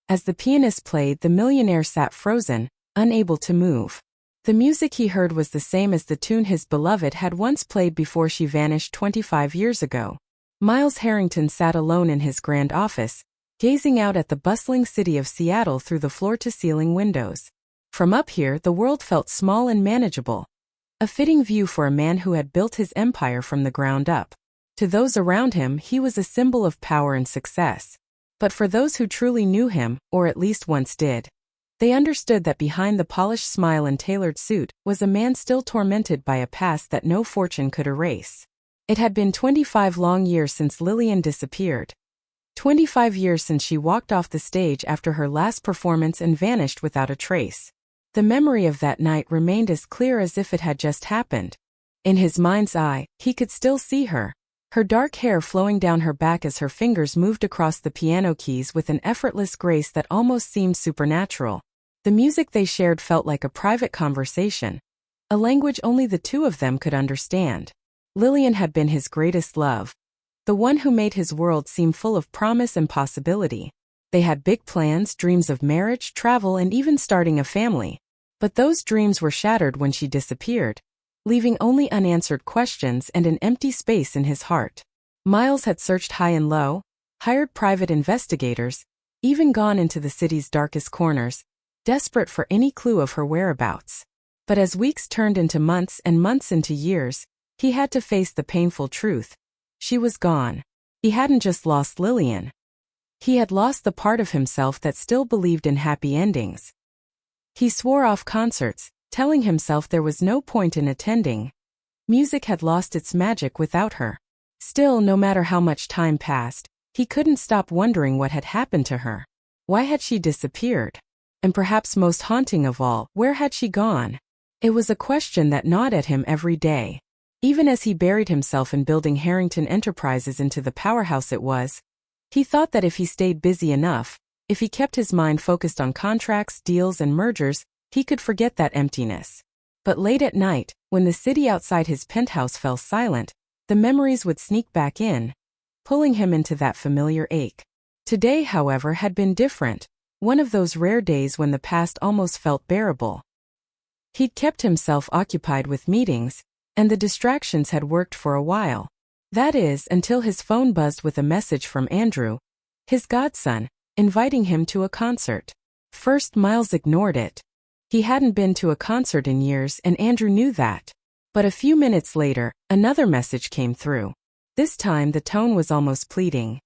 As the pianist played, the millionaire sat frozen, unable to move. The music he heard was the same as the tune his beloved had once played before she vanished 25 years ago. Miles Harrington sat alone in his grand office, gazing out at the bustling city of Seattle through the floor-to-ceiling windows. From up here, the world felt small and manageable. A fitting view for a man who had built his empire from the ground up. To those around him, he was a symbol of power and success. But for those who truly knew him, or at least once did, they understood that behind the polished smile and tailored suit was a man still tormented by a past that no fortune could erase. It had been 25 long years since Lillian disappeared. 25 years since she walked off the stage after her last performance and vanished without a trace. The memory of that night remained as clear as if it had just happened. In his mind's eye, he could still see her. Her dark hair flowing down her back as her fingers moved across the piano keys with an effortless grace that almost seemed supernatural. The music they shared felt like a private conversation, a language only the two of them could understand. Lillian had been his greatest love, the one who made his world seem full of promise and possibility. They had big plans, dreams of marriage, travel, and even starting a family. But those dreams were shattered when she disappeared, leaving only unanswered questions and an empty space in his heart. Miles had searched high and low, hired private investigators, even gone into the city's darkest corners, desperate for any clue of her whereabouts. But as weeks turned into months and months into years, he had to face the painful truth. She was gone. He hadn't just lost Lillian. He had lost the part of himself that still believed in happy endings. He swore off concerts, telling himself there was no point in attending. Music had lost its magic without her. Still, no matter how much time passed, he couldn't stop wondering what had happened to her. Why had she disappeared? And perhaps most haunting of all, where had she gone? It was a question that gnawed at him every day. Even as he buried himself in building Harrington Enterprises into the powerhouse it was, he thought that if he stayed busy enough, if he kept his mind focused on contracts, deals, and mergers, he could forget that emptiness. But late at night, when the city outside his penthouse fell silent, the memories would sneak back in, pulling him into that familiar ache. Today, however, had been different, one of those rare days when the past almost felt bearable. He'd kept himself occupied with meetings, and the distractions had worked for a while. That is, until his phone buzzed with a message from Andrew, his godson, inviting him to a concert. First, Miles ignored it. He hadn't been to a concert in years, and Andrew knew that. But a few minutes later, another message came through. This time the tone was almost pleading.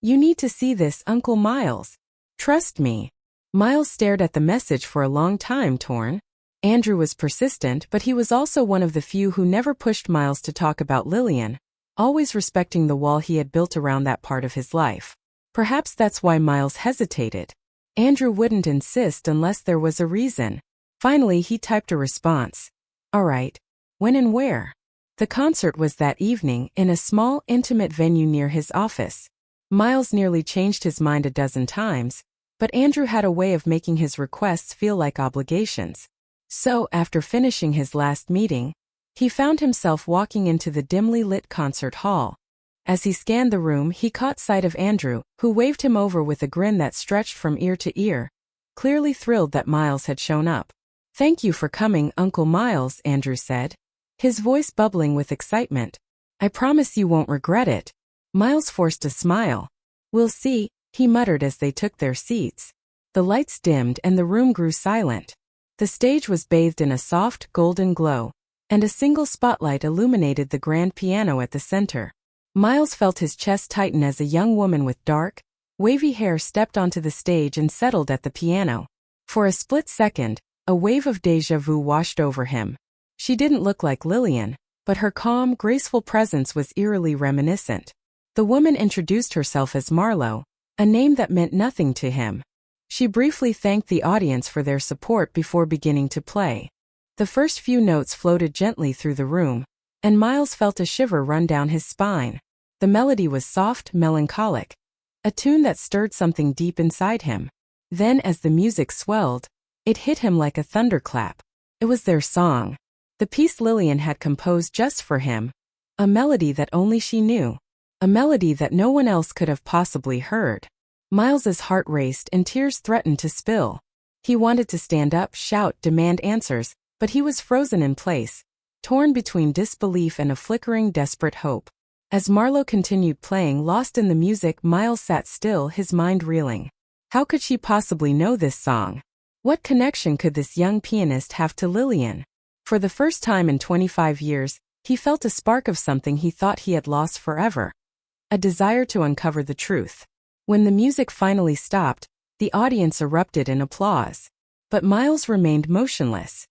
"You need to see this, Uncle Miles. Trust me." Miles stared at the message for a long time, torn. Andrew was persistent, but he was also one of the few who never pushed Miles to talk about Lillian, always respecting the wall he had built around that part of his life. Perhaps that's why Miles hesitated. Andrew wouldn't insist unless there was a reason. Finally, he typed a response. "All right. When and where?" The concert was that evening in a small, intimate venue near his office. Miles nearly changed his mind a dozen times, but Andrew had a way of making his requests feel like obligations. So, after finishing his last meeting, he found himself walking into the dimly lit concert hall. As he scanned the room, he caught sight of Andrew, who waved him over with a grin that stretched from ear to ear, clearly thrilled that Miles had shown up. "Thank you for coming, Uncle Miles," Andrew said, his voice bubbling with excitement. "I promise you won't regret it." Miles forced a smile. "We'll see," he muttered as they took their seats. The lights dimmed and the room grew silent. The stage was bathed in a soft, golden glow, and a single spotlight illuminated the grand piano at the center. Miles felt his chest tighten as a young woman with dark, wavy hair stepped onto the stage and settled at the piano. For a split second, a wave of déjà vu washed over him. She didn't look like Lillian, but her calm, graceful presence was eerily reminiscent. The woman introduced herself as Marlowe, a name that meant nothing to him. She briefly thanked the audience for their support before beginning to play. The first few notes floated gently through the room, and Miles felt a shiver run down his spine. The melody was soft, melancholic, a tune that stirred something deep inside him. Then, as the music swelled, it hit him like a thunderclap. It was their song. The piece Lillian had composed just for him. A melody that only she knew. A melody that no one else could have possibly heard. Miles's heart raced and tears threatened to spill. He wanted to stand up, shout, demand answers, but he was frozen in place, torn between disbelief and a flickering, desperate hope. As Marlo continued playing, lost in the music, Miles sat still, his mind reeling. How could she possibly know this song? What connection could this young pianist have to Lillian? For the first time in 25 years, he felt a spark of something he thought he had lost forever. A desire to uncover the truth. When the music finally stopped, the audience erupted in applause. But Miles remained motionless.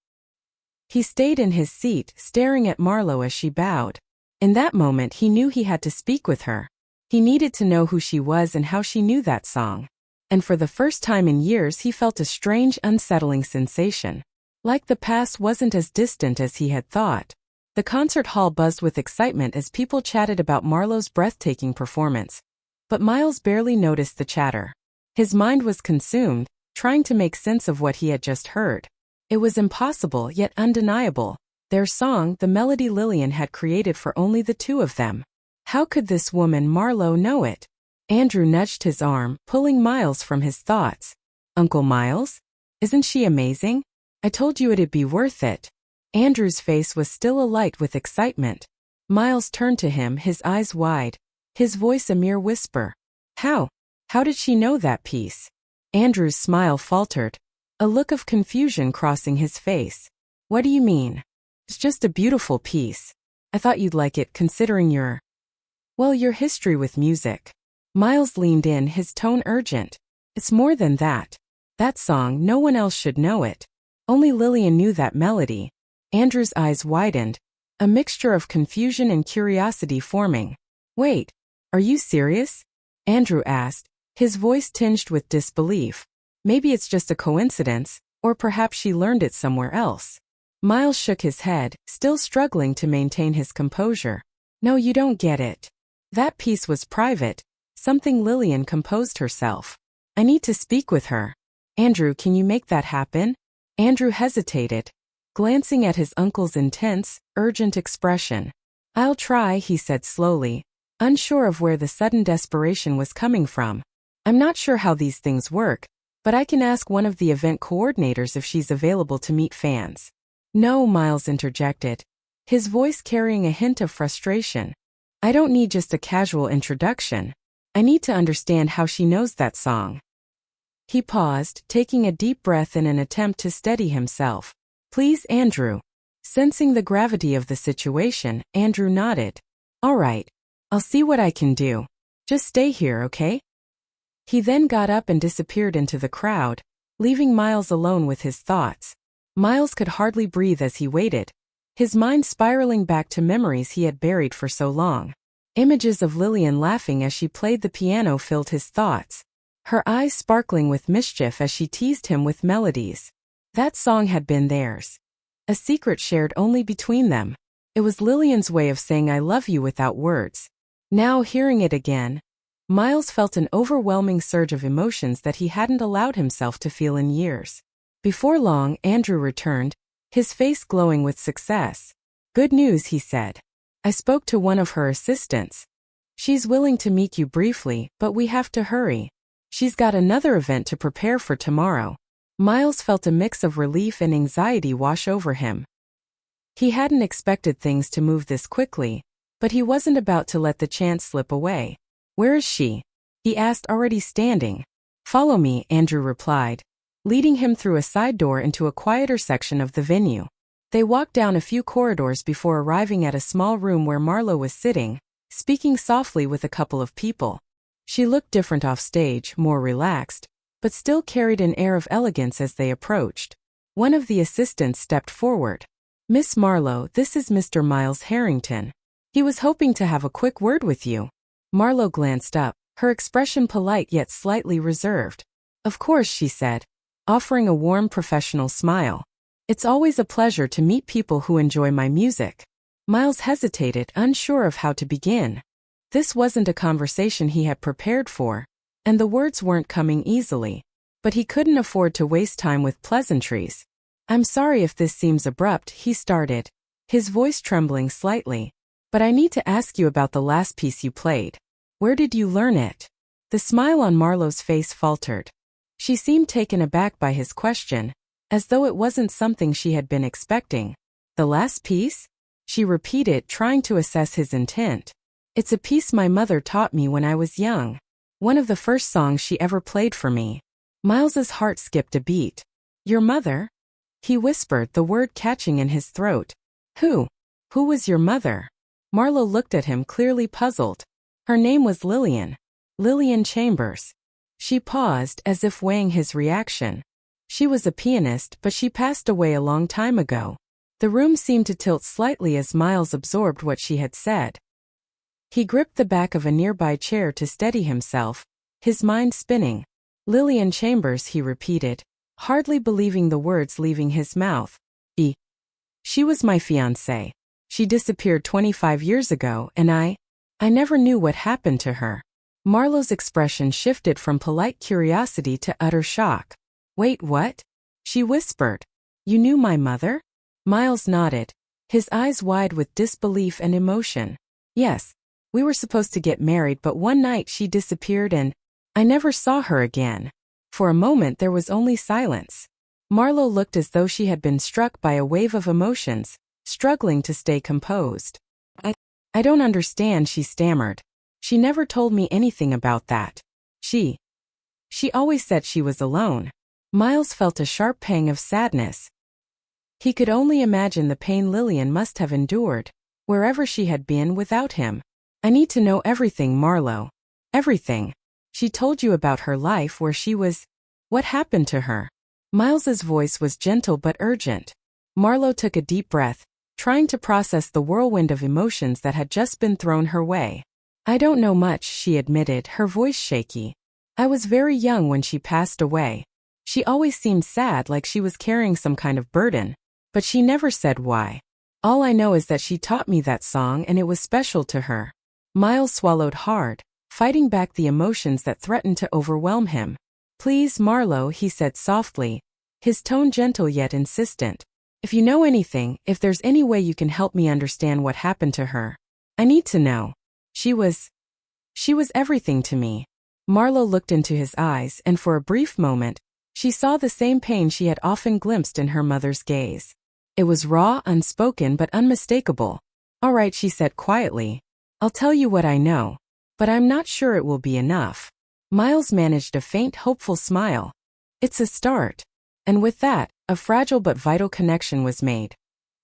He stayed in his seat, staring at Marlo as she bowed. In that moment he knew he had to speak with her. He needed to know who she was and how she knew that song. And for the first time in years he felt a strange, unsettling sensation. Like the past wasn't as distant as he had thought. The concert hall buzzed with excitement as people chatted about Marlo's breathtaking performance. But Miles barely noticed the chatter. His mind was consumed, trying to make sense of what he had just heard. It was impossible yet undeniable. Their song, the melody Lillian had created for only the two of them. How could this woman Marlo know it? Andrew nudged his arm, pulling Miles from his thoughts. Uncle Miles? Isn't she amazing? I told you it'd be worth it. Andrew's face was still alight with excitement. Miles turned to him, his eyes wide, his voice a mere whisper. How? How did she know that piece? Andrew's smile faltered, a look of confusion crossing his face. What do you mean? It's just a beautiful piece. I thought you'd like it considering your history with music. Miles leaned in, his tone urgent. It's more than that. That song, no one else should know it. Only Lillian knew that melody. Andrew's eyes widened, a mixture of confusion and curiosity forming. Wait, are you serious? Andrew asked, his voice tinged with disbelief. Maybe it's just a coincidence, or perhaps she learned it somewhere else. Miles shook his head, still struggling to maintain his composure. No, you don't get it. That piece was private, something Lillian composed herself. I need to speak with her. Andrew, can you make that happen? Andrew hesitated, glancing at his uncle's intense, urgent expression. I'll try, he said slowly, unsure of where the sudden desperation was coming from. I'm not sure how these things work, but I can ask one of the event coordinators if she's available to meet fans. No, Miles interjected, his voice carrying a hint of frustration. I don't need just a casual introduction. I need to understand how she knows that song. He paused, taking a deep breath in an attempt to steady himself. Please, Andrew. Sensing the gravity of the situation, Andrew nodded. All right. I'll see what I can do. Just stay here, okay? He then got up and disappeared into the crowd, leaving Miles alone with his thoughts. Miles could hardly breathe as he waited, his mind spiraling back to memories he had buried for so long. Images of Lillian laughing as she played the piano filled his thoughts, her eyes sparkling with mischief as she teased him with melodies. That song had been theirs. A secret shared only between them. It was Lillian's way of saying I love you without words. Now, hearing it again, Miles felt an overwhelming surge of emotions that he hadn't allowed himself to feel in years. Before long, Andrew returned, his face glowing with success. Good news, he said. I spoke to one of her assistants. She's willing to meet you briefly, but we have to hurry. She's got another event to prepare for tomorrow. Miles felt a mix of relief and anxiety wash over him. He hadn't expected things to move this quickly, but he wasn't about to let the chance slip away. Where is she? He asked, already standing. Follow me, Andrew replied, leading him through a side door into a quieter section of the venue. They walked down a few corridors before arriving at a small room where Marlo was sitting, speaking softly with a couple of people. She looked different off stage, more relaxed, but still carried an air of elegance as they approached. One of the assistants stepped forward. Miss Marlo, this is Mr. Miles Harrington. He was hoping to have a quick word with you. Marlo glanced up, her expression polite yet slightly reserved. Of course, she said, offering a warm professional smile. It's always a pleasure to meet people who enjoy my music. Miles hesitated, unsure of how to begin. This wasn't a conversation he had prepared for, and the words weren't coming easily. But he couldn't afford to waste time with pleasantries. I'm sorry if this seems abrupt, he started, his voice trembling slightly. But I need to ask you about the last piece you played. Where did you learn it? The smile on Marlowe's face faltered. She seemed taken aback by his question, as though it wasn't something she had been expecting. The last piece? She repeated, trying to assess his intent. It's a piece my mother taught me when I was young. One of the first songs she ever played for me. Miles's heart skipped a beat. Your mother? He whispered, the word catching in his throat. Who? Who was your mother? Marlowe looked at him, clearly puzzled. Her name was Lillian. Lillian Chambers. She paused, as if weighing his reaction. She was a pianist, but she passed away a long time ago. The room seemed to tilt slightly as Miles absorbed what she had said. He gripped the back of a nearby chair to steady himself, his mind spinning. Lillian Chambers, he repeated, hardly believing the words leaving his mouth. She was my fiancée. She disappeared 25 years ago, and I never knew what happened to her. Marlowe's expression shifted from polite curiosity to utter shock. Wait, what? She whispered. You knew my mother? Miles nodded, his eyes wide with disbelief and emotion. Yes, we were supposed to get married, but one night she disappeared and I never saw her again. For a moment there was only silence. Marlowe looked as though she had been struck by a wave of emotions, struggling to stay composed. I don't understand, she stammered. She never told me anything about that. She always said she was alone. Miles felt a sharp pang of sadness. He could only imagine the pain Lillian must have endured, wherever she had been without him. I need to know everything, Marlowe. Everything. She told you about her life, where she was. What happened to her? Miles's voice was gentle but urgent. Marlowe took a deep breath, trying to process the whirlwind of emotions that had just been thrown her way. I don't know much, she admitted, her voice shaky. I was very young when she passed away. She always seemed sad, like she was carrying some kind of burden, but she never said why. All I know is that she taught me that song and it was special to her. Miles swallowed hard, fighting back the emotions that threatened to overwhelm him. Please, Marlowe, he said softly, his tone gentle yet insistent. If you know anything, if there's any way you can help me understand what happened to her. I need to know. She was everything to me. Marlowe looked into his eyes, and for a brief moment, she saw the same pain she had often glimpsed in her mother's gaze. It was raw, unspoken, but unmistakable. All right, she said quietly. I'll tell you what I know. But I'm not sure it will be enough. Miles managed a faint, hopeful smile. It's a start. And with that, a fragile but vital connection was made,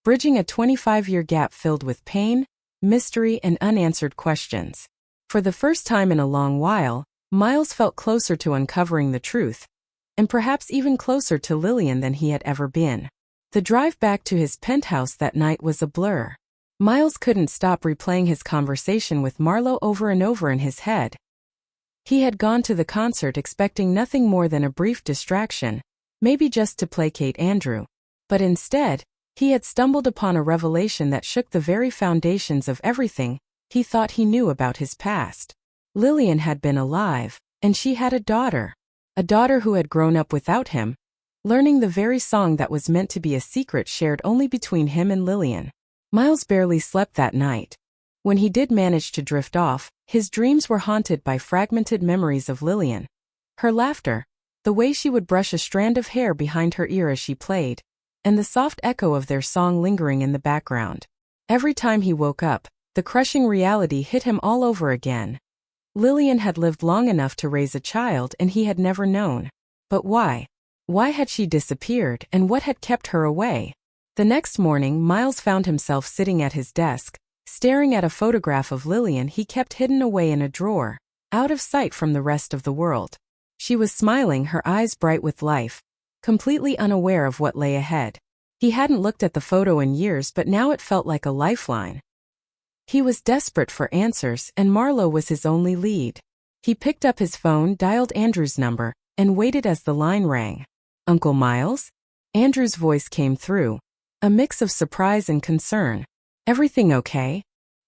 bridging a 25-year gap filled with pain, mystery, and unanswered questions. For the first time in a long while, Miles felt closer to uncovering the truth, and perhaps even closer to Lillian than he had ever been. The drive back to his penthouse that night was a blur. Miles couldn't stop replaying his conversation with Marlowe over and over in his head. He had gone to the concert expecting nothing more than a brief distraction, maybe just to placate Andrew. But instead, he had stumbled upon a revelation that shook the very foundations of everything he thought he knew about his past. Lillian had been alive, and she had a daughter who had grown up without him, learning the very song that was meant to be a secret shared only between him and Lillian. Miles barely slept that night. When he did manage to drift off, his dreams were haunted by fragmented memories of Lillian. Her laughter, the way she would brush a strand of hair behind her ear as she played, and the soft echo of their song lingering in the background. Every time he woke up, the crushing reality hit him all over again. Lillian had lived long enough to raise a child, and he had never known. But why? Why had she disappeared, and what had kept her away? The next morning, Miles found himself sitting at his desk, staring at a photograph of Lillian he kept hidden away in a drawer, out of sight from the rest of the world. She was smiling, her eyes bright with life, completely unaware of what lay ahead. He hadn't looked at the photo in years, but now it felt like a lifeline. He was desperate for answers, and Marlowe was his only lead. He picked up his phone, dialed Andrew's number, and waited as the line rang. Uncle Miles? Andrew's voice came through, a mix of surprise and concern. Everything okay?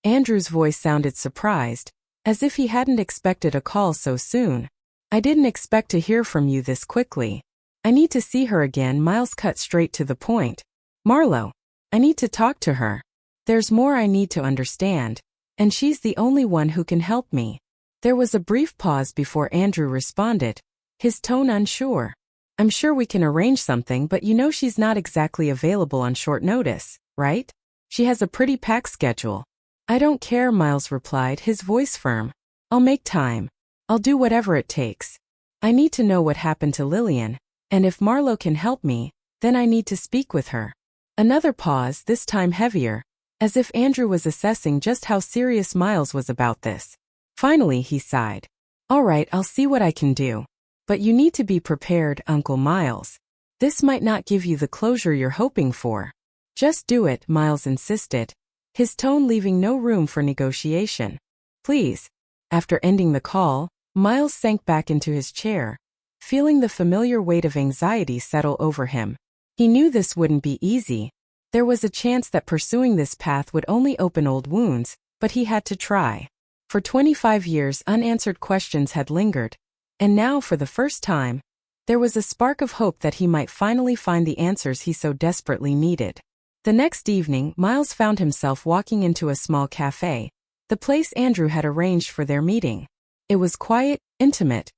Andrew's voice sounded surprised, as if he hadn't expected a call so soon. I didn't expect to hear from you this quickly. I need to see her again. Miles cut straight to the point. Marlowe, I need to talk to her. There's more I need to understand, and she's the only one who can help me. There was a brief pause before Andrew responded, his tone unsure. I'm sure we can arrange something, but you know she's not exactly available on short notice, right? She has a pretty packed schedule. I don't care, Miles replied, his voice firm. I'll make time. I'll do whatever it takes. I need to know what happened to Lillian, and if Marlo can help me, then I need to speak with her. Another pause, this time heavier, as if Andrew was assessing just how serious Miles was about this. Finally, he sighed. All right, I'll see what I can do. But you need to be prepared, Uncle Miles. This might not give you the closure you're hoping for. Just do it, Miles insisted, his tone leaving no room for negotiation. Please. After ending the call, Miles sank back into his chair, feeling the familiar weight of anxiety settle over him. He knew this wouldn't be easy. There was a chance that pursuing this path would only open old wounds, but he had to try. For 25 years, unanswered questions had lingered, and now, for the first time, there was a spark of hope that he might finally find the answers he so desperately needed. The next evening, Miles found himself walking into a small cafe, the place Andrew had arranged for their meeting. It was quiet, intimate,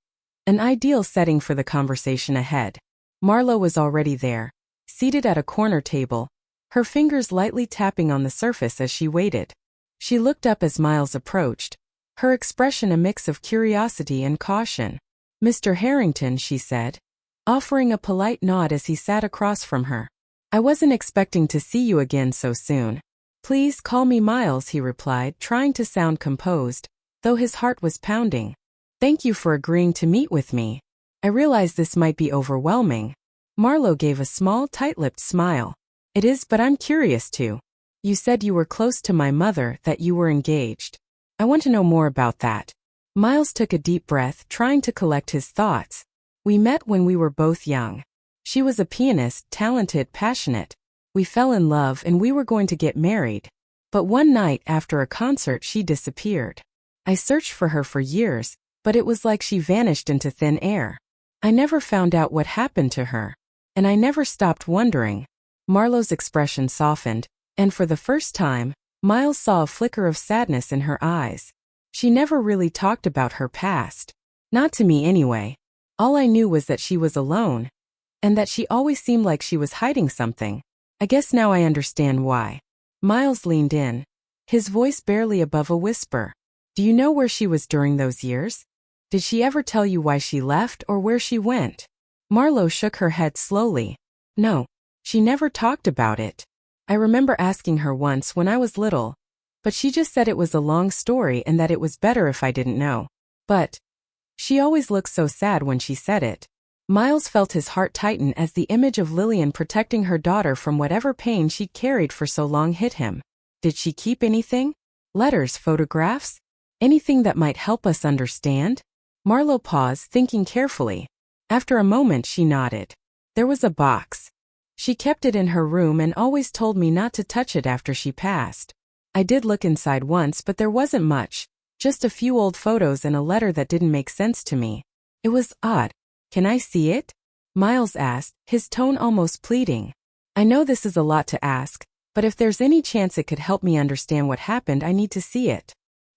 an ideal setting for the conversation ahead. Marlo was already there, seated at a corner table, her fingers lightly tapping on the surface as she waited. She looked up as Miles approached, her expression a mix of curiosity and caution. Mr. Harrington, she said, offering a polite nod as he sat across from her. I wasn't expecting to see you again so soon. Please call me Miles, he replied, trying to sound composed, though his heart was pounding. Thank you for agreeing to meet with me. I realize this might be overwhelming. Marlo gave a small, tight-lipped smile. It is, but I'm curious too. You said you were close to my mother, that you were engaged. I want to know more about that. Miles took a deep breath, trying to collect his thoughts. We met when we were both young. She was a pianist, talented, passionate. We fell in love and we were going to get married. But one night after a concert she disappeared. I searched for her for years, but it was like she vanished into thin air. I never found out what happened to her. And I never stopped wondering. Marlo's expression softened, and for the first time, Miles saw a flicker of sadness in her eyes. She never really talked about her past. Not to me anyway. All I knew was that she was alone, and that she always seemed like she was hiding something. I guess now I understand why. Miles leaned in, his voice barely above a whisper. Do you know where she was during those years? Did she ever tell you why she left or where she went? Marlo shook her head slowly. No, she never talked about it. I remember asking her once when I was little, but she just said it was a long story and that it was better if I didn't know. But she always looked so sad when she said it. Miles felt his heart tighten as the image of Lillian protecting her daughter from whatever pain she'd carried for so long hit him. Did she keep anything? Letters, photographs? Anything that might help us understand? Marlo paused, thinking carefully. After a moment she nodded. There was a box. She kept it in her room and always told me not to touch it after she passed. I did look inside once, but there wasn't much, just a few old photos and a letter that didn't make sense to me. It was odd. Can I see it? Miles asked, his tone almost pleading. I know this is a lot to ask, but if there's any chance it could help me understand what happened, I need to see it.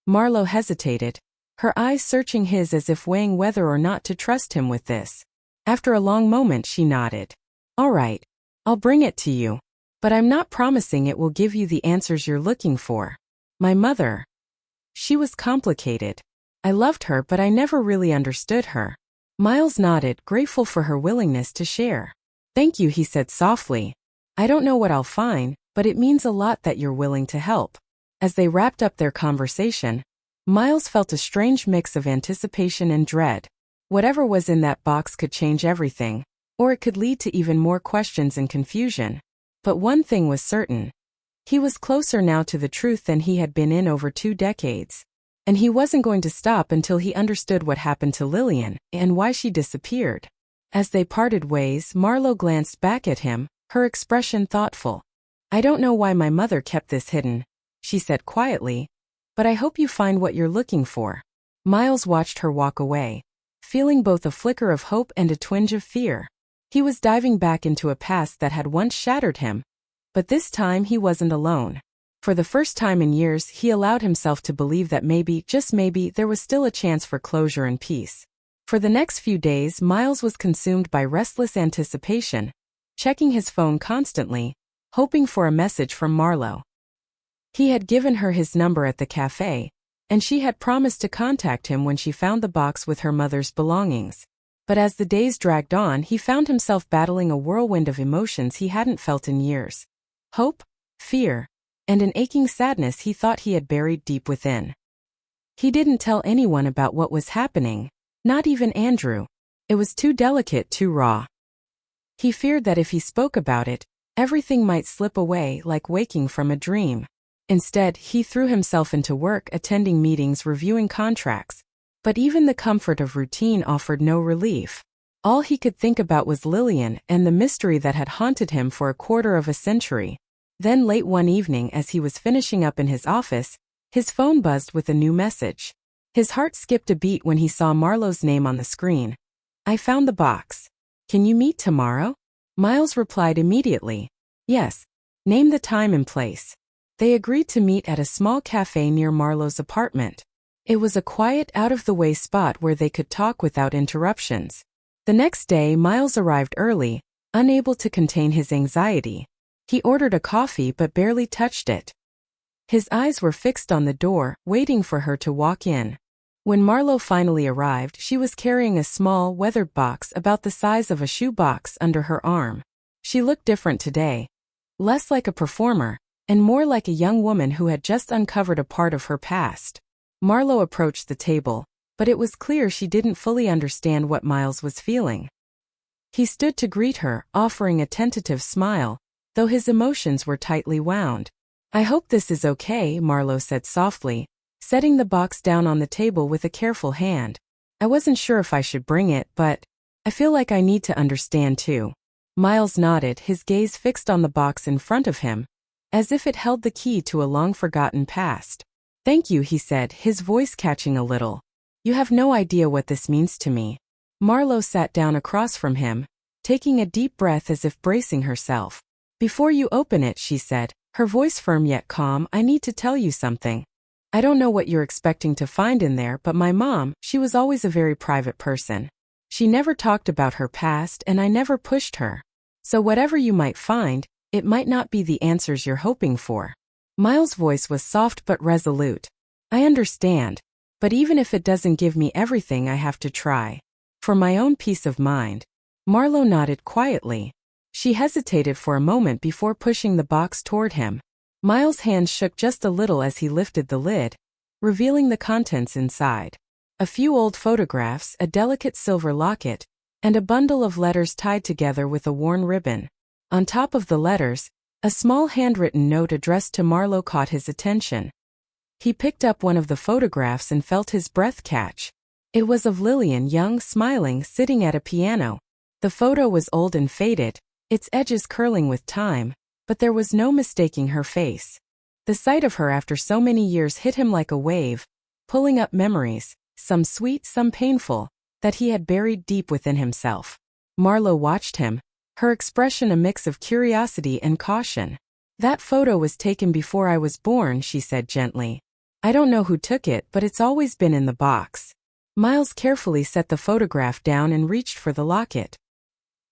Marlo hesitated, her eyes searching his as if weighing whether or not to trust him with this. After a long moment she nodded. All right, I'll bring it to you. But I'm not promising it will give you the answers you're looking for. My mother. She was complicated. I loved her, but I never really understood her. Miles nodded, grateful for her willingness to share. Thank you, he said softly. I don't know what I'll find, but it means a lot that you're willing to help. As they wrapped up their conversation, Miles felt a strange mix of anticipation and dread. Whatever was in that box could change everything, or it could lead to even more questions and confusion. But one thing was certain. He was closer now to the truth than he had been in over 2 decades. And he wasn't going to stop until he understood what happened to Lillian and why she disappeared. As they parted ways, Marlo glanced back at him, her expression thoughtful. I don't know why my mother kept this hidden, she said quietly, but I hope you find what you're looking for. Miles watched her walk away, feeling both a flicker of hope and a twinge of fear. He was diving back into a past that had once shattered him, but this time he wasn't alone. For the first time in years, he allowed himself to believe that maybe, just maybe, there was still a chance for closure and peace. For the next few days, Miles was consumed by restless anticipation, checking his phone constantly, hoping for a message from Marlo. He had given her his number at the cafe, and she had promised to contact him when she found the box with her mother's belongings. But as the days dragged on, he found himself battling a whirlwind of emotions he hadn't felt in years. Hope, fear, and an aching sadness he thought he had buried deep within. He didn't tell anyone about what was happening, not even Andrew. It was too delicate, too raw. He feared that if he spoke about it, everything might slip away like waking from a dream. Instead, he threw himself into work, attending meetings, reviewing contracts. But even the comfort of routine offered no relief. All he could think about was Lillian and the mystery that had haunted him for a quarter of a century. Then late one evening, as he was finishing up in his office, his phone buzzed with a new message. His heart skipped a beat when he saw Marlo's name on the screen. "I found the box. Can you meet tomorrow?" Miles replied immediately. "Yes. Name the time and place." They agreed to meet at a small cafe near Marlo's apartment. It was a quiet, out-of-the-way spot where they could talk without interruptions. The next day, Miles arrived early, unable to contain his anxiety. He ordered a coffee but barely touched it. His eyes were fixed on the door, waiting for her to walk in. When Marlo finally arrived, she was carrying a small, weathered box about the size of a shoebox under her arm. She looked different today. Less like a performer, and more like a young woman who had just uncovered a part of her past. Marlo approached the table, but it was clear she didn't fully understand what Miles was feeling. He stood to greet her, offering a tentative smile, though his emotions were tightly wound. "I hope this is okay," Marlo said softly, setting the box down on the table with a careful hand. "I wasn't sure if I should bring it, but I feel like I need to understand too." Miles nodded, his gaze fixed on the box in front of him, as if it held the key to a long-forgotten past. "Thank you," he said, his voice catching a little. "You have no idea what this means to me." Marlo sat down across from him, taking a deep breath as if bracing herself. "Before you open it," she said, her voice firm yet calm, "I need to tell you something. I don't know what you're expecting to find in there, but my mom, she was always a very private person. She never talked about her past, and I never pushed her. So whatever you might find, it might not be the answers you're hoping for." Miles' voice was soft but resolute. "I understand. But even if it doesn't give me everything, I have to try. For my own peace of mind." Marlo nodded quietly. She hesitated for a moment before pushing the box toward him. Miles' hand shook just a little as he lifted the lid, revealing the contents inside. A few old photographs, a delicate silver locket, and a bundle of letters tied together with a worn ribbon. On top of the letters, a small handwritten note addressed to Marlo caught his attention. He picked up one of the photographs and felt his breath catch. It was of Lillian, young, smiling, sitting at a piano. The photo was old and faded, its edges curling with time, but there was no mistaking her face. The sight of her after so many years hit him like a wave, pulling up memories, some sweet, some painful, that he had buried deep within himself. Marlo watched him, her expression a mix of curiosity and caution. "That photo was taken before I was born," she said gently. "I don't know who took it, but it's always been in the box." Miles carefully set the photograph down and reached for the locket.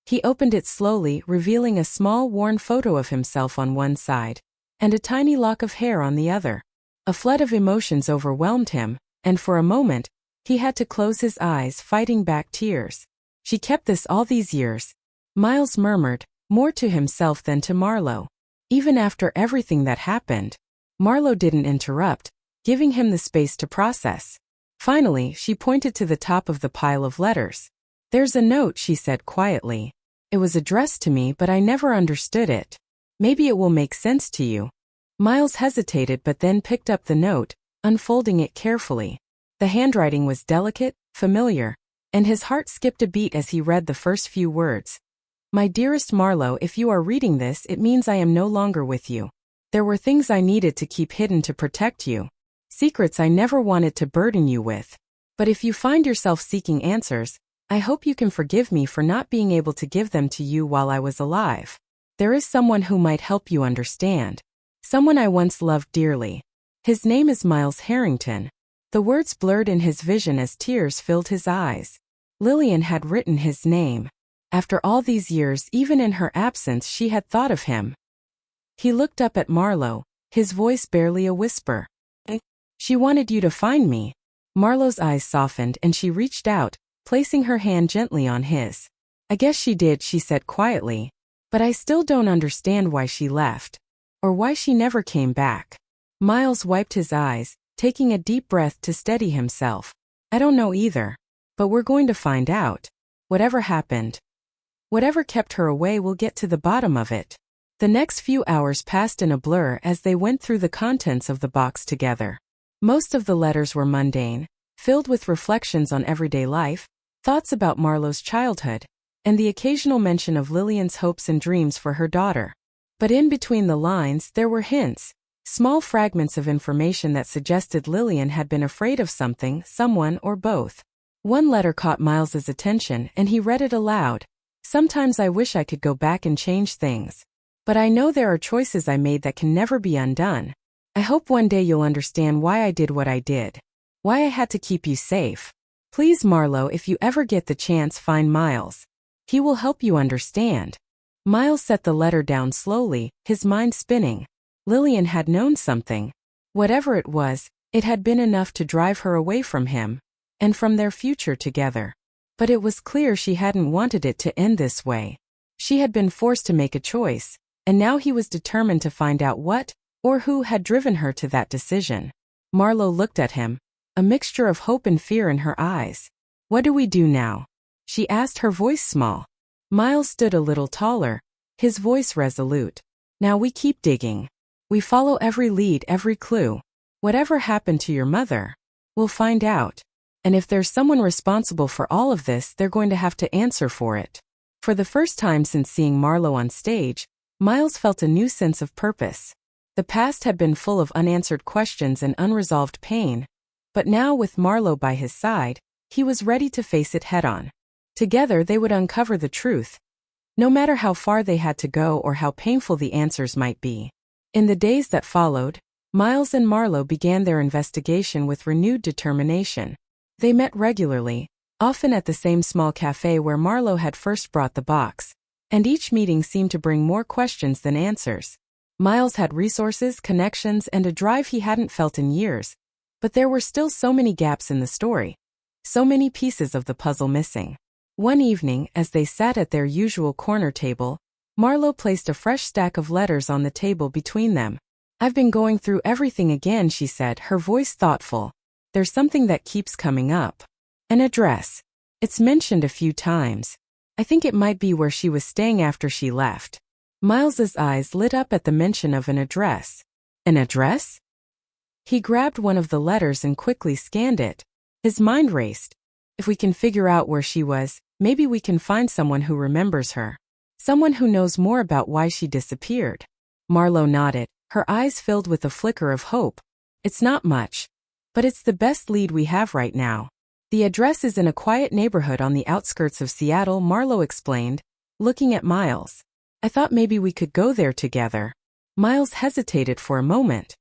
He opened it slowly, revealing a small worn photo of himself on one side, and a tiny lock of hair on the other. A flood of emotions overwhelmed him, and for a moment, he had to close his eyes, fighting back tears. "She kept this all these years," Miles murmured, more to himself than to Marlo. Even after everything that happened, Marlo didn't interrupt, giving him the space to process. Finally, she pointed to the top of the pile of letters. "There's a note," she said quietly. "It was addressed to me, but I never understood it. Maybe it will make sense to you." Miles hesitated but then picked up the note, unfolding it carefully. The handwriting was delicate, familiar, and his heart skipped a beat as he read the first few words. "My dearest Marlo, if you are reading this, it means I am no longer with you. There were things I needed to keep hidden to protect you. Secrets I never wanted to burden you with. But if you find yourself seeking answers, I hope you can forgive me for not being able to give them to you while I was alive. There is someone who might help you understand. Someone I once loved dearly. His name is Miles Harrington. The words blurred in his vision as tears filled his eyes. Lillian had written his name. After all these years, even in her absence, she had thought of him. He looked up at Marlowe, his voice barely a whisper. She wanted you to find me. Marlowe's eyes softened and she reached out, placing her hand gently on his. I guess she did, she said quietly. But I still don't understand why she left. Or why she never came back. Miles wiped his eyes, taking a deep breath to steady himself. I don't know either. But we're going to find out. Whatever happened. Whatever kept her away, we'll get to the bottom of it. The next few hours passed in a blur as they went through the contents of the box together. Most of the letters were mundane, filled with reflections on everyday life, thoughts about Marlowe's childhood, and the occasional mention of Lillian's hopes and dreams for her daughter. But in between the lines there were hints, small fragments of information that suggested Lillian had been afraid of something, someone, or both. One letter caught Miles's attention and he read it aloud. Sometimes I wish I could go back and change things. But I know there are choices I made that can never be undone. I hope one day you'll understand why I did what I did. Why I had to keep you safe. Please, Marlowe, if you ever get the chance, find Miles. He will help you understand. Miles set the letter down slowly, his mind spinning. Lillian had known something. Whatever it was, it had been enough to drive her away from him. And from their future together. But it was clear she hadn't wanted it to end this way. She had been forced to make a choice, and now he was determined to find out what, or who had driven her to that decision. Marlowe looked at him, a mixture of hope and fear in her eyes. What do we do now? She asked, her voice small. Miles stood a little taller, his voice resolute. Now we keep digging. We follow every lead, every clue. Whatever happened to your mother? We'll find out. And if there's someone responsible for all of this, they're going to have to answer for it. For the first time since seeing Marlowe on stage, Miles felt a new sense of purpose. The past had been full of unanswered questions and unresolved pain, but now with Marlowe by his side, he was ready to face it head-on. Together they would uncover the truth, no matter how far they had to go or how painful the answers might be. In the days that followed, Miles and Marlowe began their investigation with renewed determination. They met regularly, often at the same small cafe where Marlowe had first brought the box, and each meeting seemed to bring more questions than answers. Miles had resources, connections, and a drive he hadn't felt in years, but there were still so many gaps in the story, so many pieces of the puzzle missing. One evening, as they sat at their usual corner table, Marlowe placed a fresh stack of letters on the table between them. I've been going through everything again, she said, her voice thoughtful. There's something that keeps coming up. An address. It's mentioned a few times. I think it might be where she was staying after she left. Miles's eyes lit up at the mention of an address. An address? He grabbed one of the letters and quickly scanned it. His mind raced. If we can figure out where she was, maybe we can find someone who remembers her. Someone who knows more about why she disappeared. Marlowe nodded, her eyes filled with a flicker of hope. It's not much. But it's the best lead we have right now. The address is in a quiet neighborhood on the outskirts of Seattle, Marlowe explained, looking at Miles. I thought maybe we could go there together. Miles hesitated for a moment.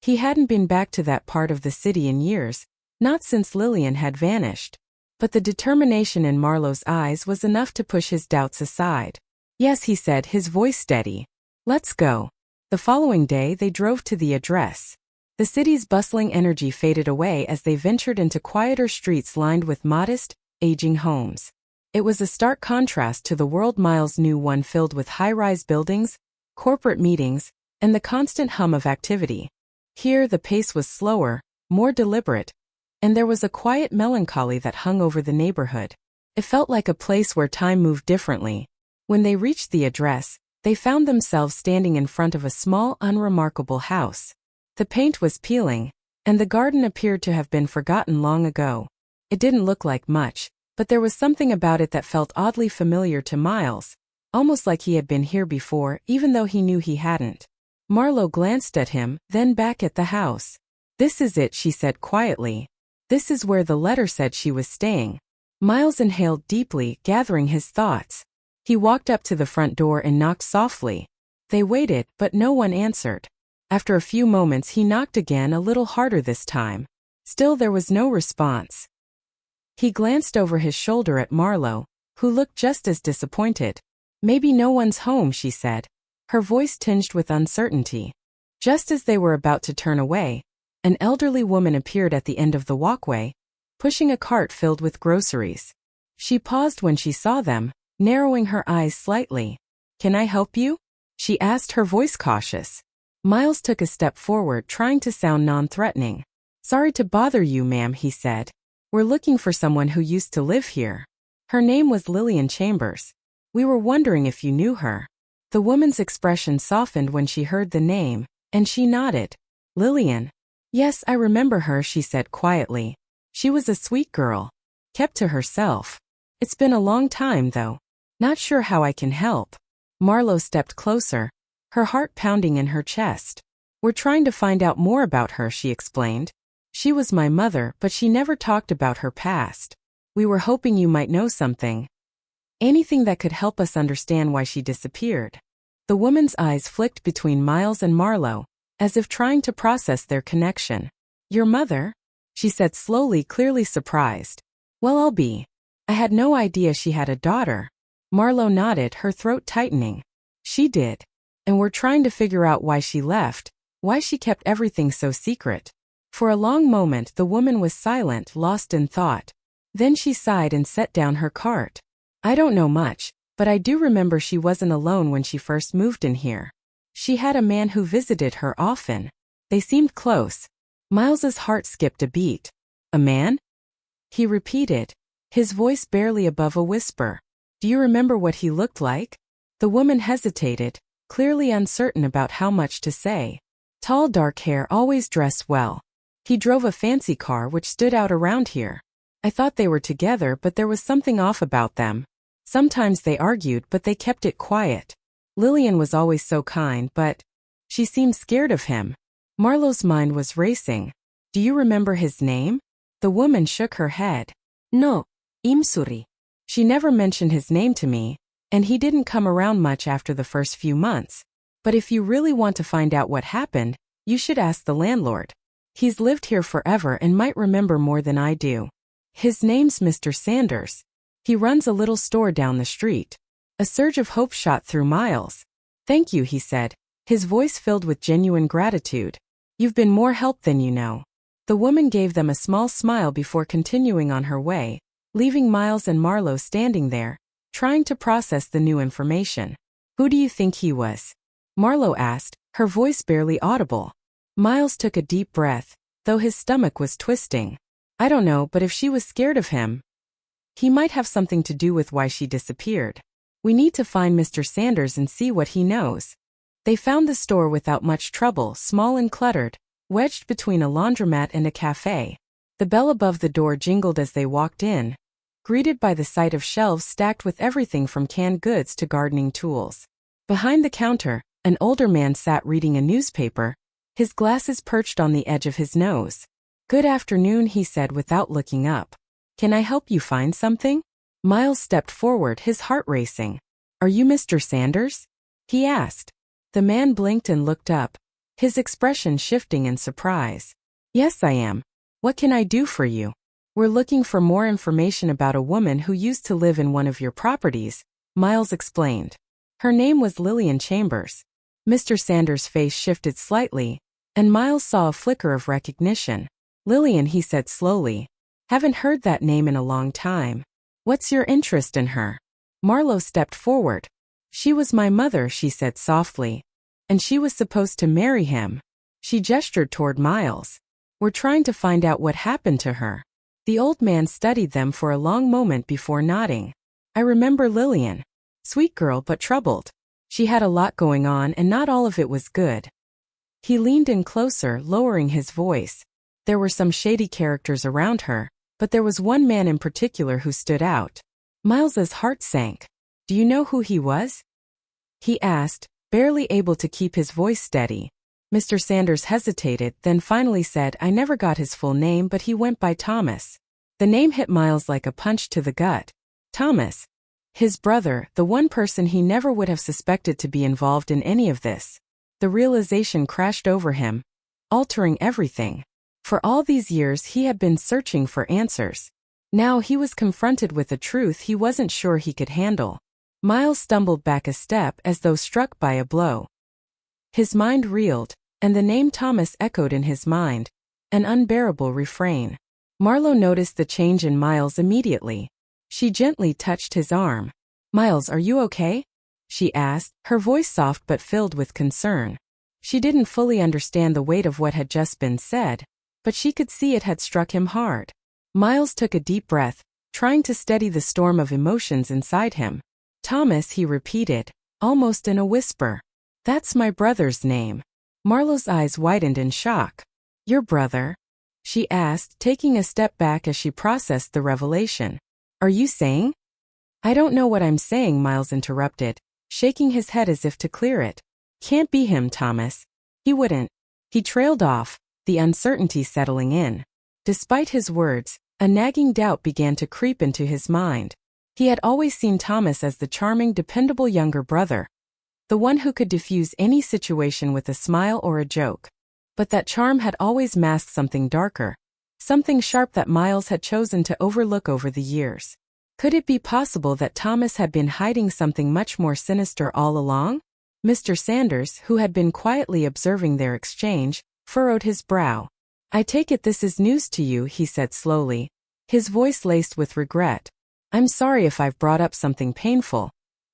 He hadn't been back to that part of the city in years, not since Lillian had vanished. But the determination in Marlowe's eyes was enough to push his doubts aside. Yes, he said, his voice steady. Let's go. The following day they drove to the address. The city's bustling energy faded away as they ventured into quieter streets lined with modest, aging homes. It was a stark contrast to the world Miles knew, one filled with high-rise buildings, corporate meetings, and the constant hum of activity. Here the pace was slower, more deliberate, and there was a quiet melancholy that hung over the neighborhood. It felt like a place where time moved differently. When they reached the address, they found themselves standing in front of a small, unremarkable house. The paint was peeling, and the garden appeared to have been forgotten long ago. It didn't look like much, but there was something about it that felt oddly familiar to Miles, almost like he had been here before, even though he knew he hadn't. Marlowe glanced at him, then back at the house. This is it, she said quietly. This is where the letter said she was staying. Miles inhaled deeply, gathering his thoughts. He walked up to the front door and knocked softly. They waited, but no one answered. After a few moments he knocked again, a little harder this time. Still there was no response. He glanced over his shoulder at Marlo, who looked just as disappointed. "Maybe no one's home," she said, her voice tinged with uncertainty. Just as they were about to turn away, an elderly woman appeared at the end of the walkway, pushing a cart filled with groceries. She paused when she saw them, narrowing her eyes slightly. "Can I help you?" she asked, her voice cautious. Miles took a step forward, trying to sound non-threatening. "Sorry to bother you, ma'am," he said. "We're looking for someone who used to live here. Her name was Lillian Chambers. We were wondering if you knew her." The woman's expression softened when she heard the name, and she nodded. "Lillian? Yes, I remember her," she said quietly. "She was a sweet girl. Kept to herself. It's been a long time, though. Not sure how I can help." Marlo stepped closer, her heart pounding in her chest. "We're trying to find out more about her," she explained. "She was my mother, but she never talked about her past. We were hoping you might know something. Anything that could help us understand why she disappeared." The woman's eyes flicked between Miles and Marlo, as if trying to process their connection. "Your mother?" she said slowly, clearly surprised. "Well, I'll be. I had no idea she had a daughter." Marlo nodded, her throat tightening. "She did. And we're trying to figure out why she left, why she kept everything so secret." For a long moment the woman was silent, lost in thought. Then she sighed and set down her cart. "I don't know much, but I do remember she wasn't alone when she first moved in here. She had a man who visited her often. They seemed close." Miles's heart skipped a beat. "A man?" he repeated, his voice barely above a whisper. "Do you remember what he looked like?" The woman hesitated, clearly uncertain about how much to say. "Tall, dark hair, always dressed well. He drove a fancy car which stood out around here. I thought they were together, but there was something off about them. Sometimes they argued, but they kept it quiet. Lillian was always so kind, but she seemed scared of him." Marlo's mind was racing. "Do you remember his name?" The woman shook her head. "No, Imsuri. She never mentioned his name to me, and he didn't come around much after the first few months. But if you really want to find out what happened, you should ask the landlord. He's lived here forever and might remember more than I do. His name's Mr. Sanders. He runs a little store down the street." A surge of hope shot through Miles. "Thank you," he said, his voice filled with genuine gratitude. "You've been more help than you know." The woman gave them a small smile before continuing on her way, leaving Miles and Marlo standing there, trying to process the new information. "Who do you think he was?" Marlo asked, her voice barely audible. Miles took a deep breath, though his stomach was twisting. "I don't know, but if she was scared of him, he might have something to do with why she disappeared. We need to find Mr. Sanders and see what he knows." They found the store without much trouble, small and cluttered, wedged between a laundromat and a cafe. The bell above the door jingled as they walked in, greeted by the sight of shelves stacked with everything from canned goods to gardening tools. Behind the counter, an older man sat reading a newspaper, his glasses perched on the edge of his nose. "Good afternoon," he said without looking up. "Can I help you find something?" Miles stepped forward, his heart racing. "Are you Mr. Sanders?" he asked. The man blinked and looked up, his expression shifting in surprise. "Yes, I am. What can I do for you?" "We're looking for more information about a woman who used to live in one of your properties," Miles explained. "Her name was Lillian Chambers." Mr. Sanders' face shifted slightly, and Miles saw a flicker of recognition. "Lillian," he said slowly. "Haven't heard that name in a long time. What's your interest in her?" Marlo stepped forward. "She was my mother," she said softly. "And she was supposed to marry him." She gestured toward Miles. "We're trying to find out what happened to her." The old man studied them for a long moment before nodding. "I remember Lillian. Sweet girl but troubled. She had a lot going on and not all of it was good." He leaned in closer, lowering his voice. "There were some shady characters around her, but there was one man in particular who stood out." Miles's heart sank. "Do you know who he was?" he asked, barely able to keep his voice steady. Mr. Sanders hesitated, then finally said, "I never got his full name, but he went by Thomas." The name hit Miles like a punch to the gut. "Thomas? His brother, the one person he never would have suspected to be involved in any of this. The realization crashed over him, altering everything. For all these years he had been searching for answers. Now he was confronted with a truth he wasn't sure he could handle. Miles stumbled back a step as though struck by a blow. His mind reeled, and the name Thomas echoed in his mind, an unbearable refrain. Marlo noticed the change in Miles immediately. She gently touched his arm. "Miles, are you okay?" she asked, her voice soft but filled with concern. She didn't fully understand the weight of what had just been said, but she could see it had struck him hard. Miles took a deep breath, trying to steady the storm of emotions inside him. "Thomas," he repeated, almost in a whisper. "That's my brother's name." Marlo's eyes widened in shock. "Your brother?" she asked, taking a step back as she processed the revelation. "Are you saying?" "I don't know what I'm saying," Miles interrupted, shaking his head as if to clear it. "Can't be him, Thomas. He wouldn't." He trailed off, the uncertainty settling in. Despite his words, a nagging doubt began to creep into his mind. He had always seen Thomas as the charming, dependable younger brother, the one who could diffuse any situation with a smile or a joke. But that charm had always masked something darker, something sharp that Miles had chosen to overlook over the years. Could it be possible that Thomas had been hiding something much more sinister all along? Mr. Sanders, who had been quietly observing their exchange, furrowed his brow. "I take it this is news to you," he said slowly, his voice laced with regret. "I'm sorry if I've brought up something painful.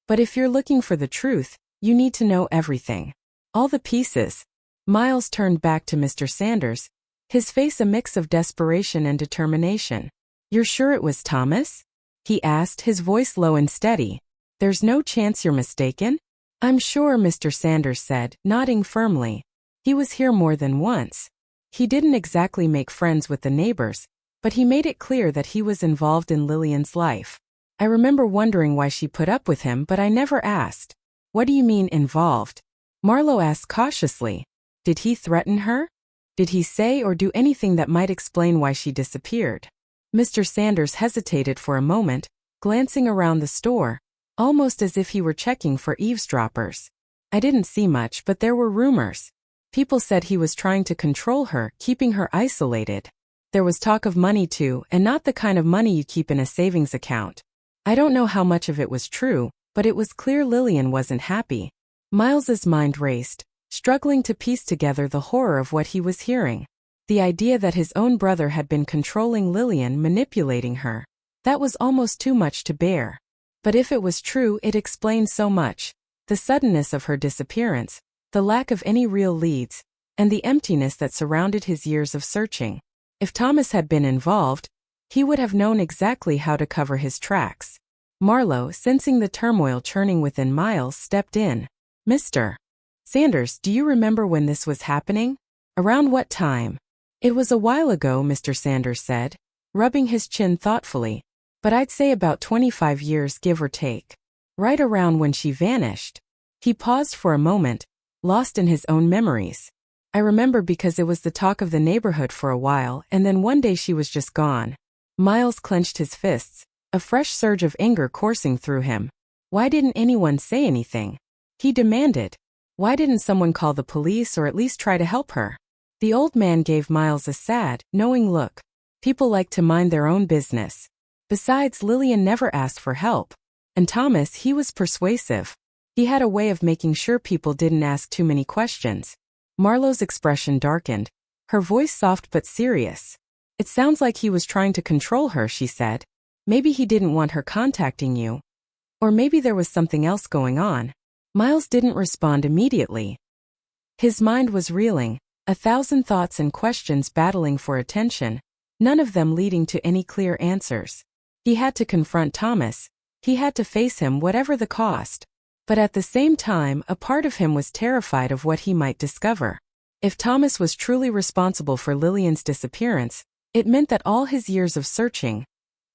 But if you're looking for the truth, you need to know everything. All the pieces." Miles turned back to Mr. Sanders, his face a mix of desperation and determination. "You're sure it was Thomas?" he asked, his voice low and steady. "There's no chance you're mistaken?" "I'm sure," Mr. Sanders said, nodding firmly. "He was here more than once. He didn't exactly make friends with the neighbors, but he made it clear that he was involved in Lillian's life. I remember wondering why she put up with him, but I never asked." "What do you mean, involved?" Marlo asked cautiously. "Did he threaten her? Did he say or do anything that might explain why she disappeared?" Mr. Sanders hesitated for a moment, glancing around the store, almost as if he were checking for eavesdroppers. "I didn't see much, but there were rumors. People said he was trying to control her, keeping her isolated. There was talk of money too, and not the kind of money you keep in a savings account. I don't know how much of it was true, but it was clear Lillian wasn't happy." Miles's mind raced, struggling to piece together the horror of what he was hearing. The idea that his own brother had been controlling Lillian, manipulating her. That was almost too much to bear. But if it was true, it explained so much. The suddenness of her disappearance, the lack of any real leads, and the emptiness that surrounded his years of searching. If Thomas had been involved, he would have known exactly how to cover his tracks. Marlo, sensing the turmoil churning within Miles, stepped in. "Mr. Sanders, do you remember when this was happening? Around what time?" "It was a while ago," Mr. Sanders said, rubbing his chin thoughtfully. "But I'd say about 25 years, give or take. Right around when she vanished." He paused for a moment, lost in his own memories. "I remember because it was the talk of the neighborhood for a while, and then one day she was just gone." Miles clenched his fists, a fresh surge of anger coursing through him. Why didn't anyone say anything? He demanded. Why didn't someone call the police or at least try to help her? The old man gave Miles a sad, knowing look. People like to mind their own business. Besides, Lillian never asked for help. And Thomas, he was persuasive. He had a way of making sure people didn't ask too many questions. Marlo's expression darkened, her voice soft but serious. "It sounds like he was trying to control her," she said. "Maybe he didn't want her contacting you. Or maybe there was something else going on." Miles didn't respond immediately. His mind was reeling, 1,000 thoughts and questions battling for attention, none of them leading to any clear answers. He had to confront Thomas. He had to face him whatever the cost. But at the same time, a part of him was terrified of what he might discover. If Thomas was truly responsible for Lillian's disappearance, it meant that all his years of searching,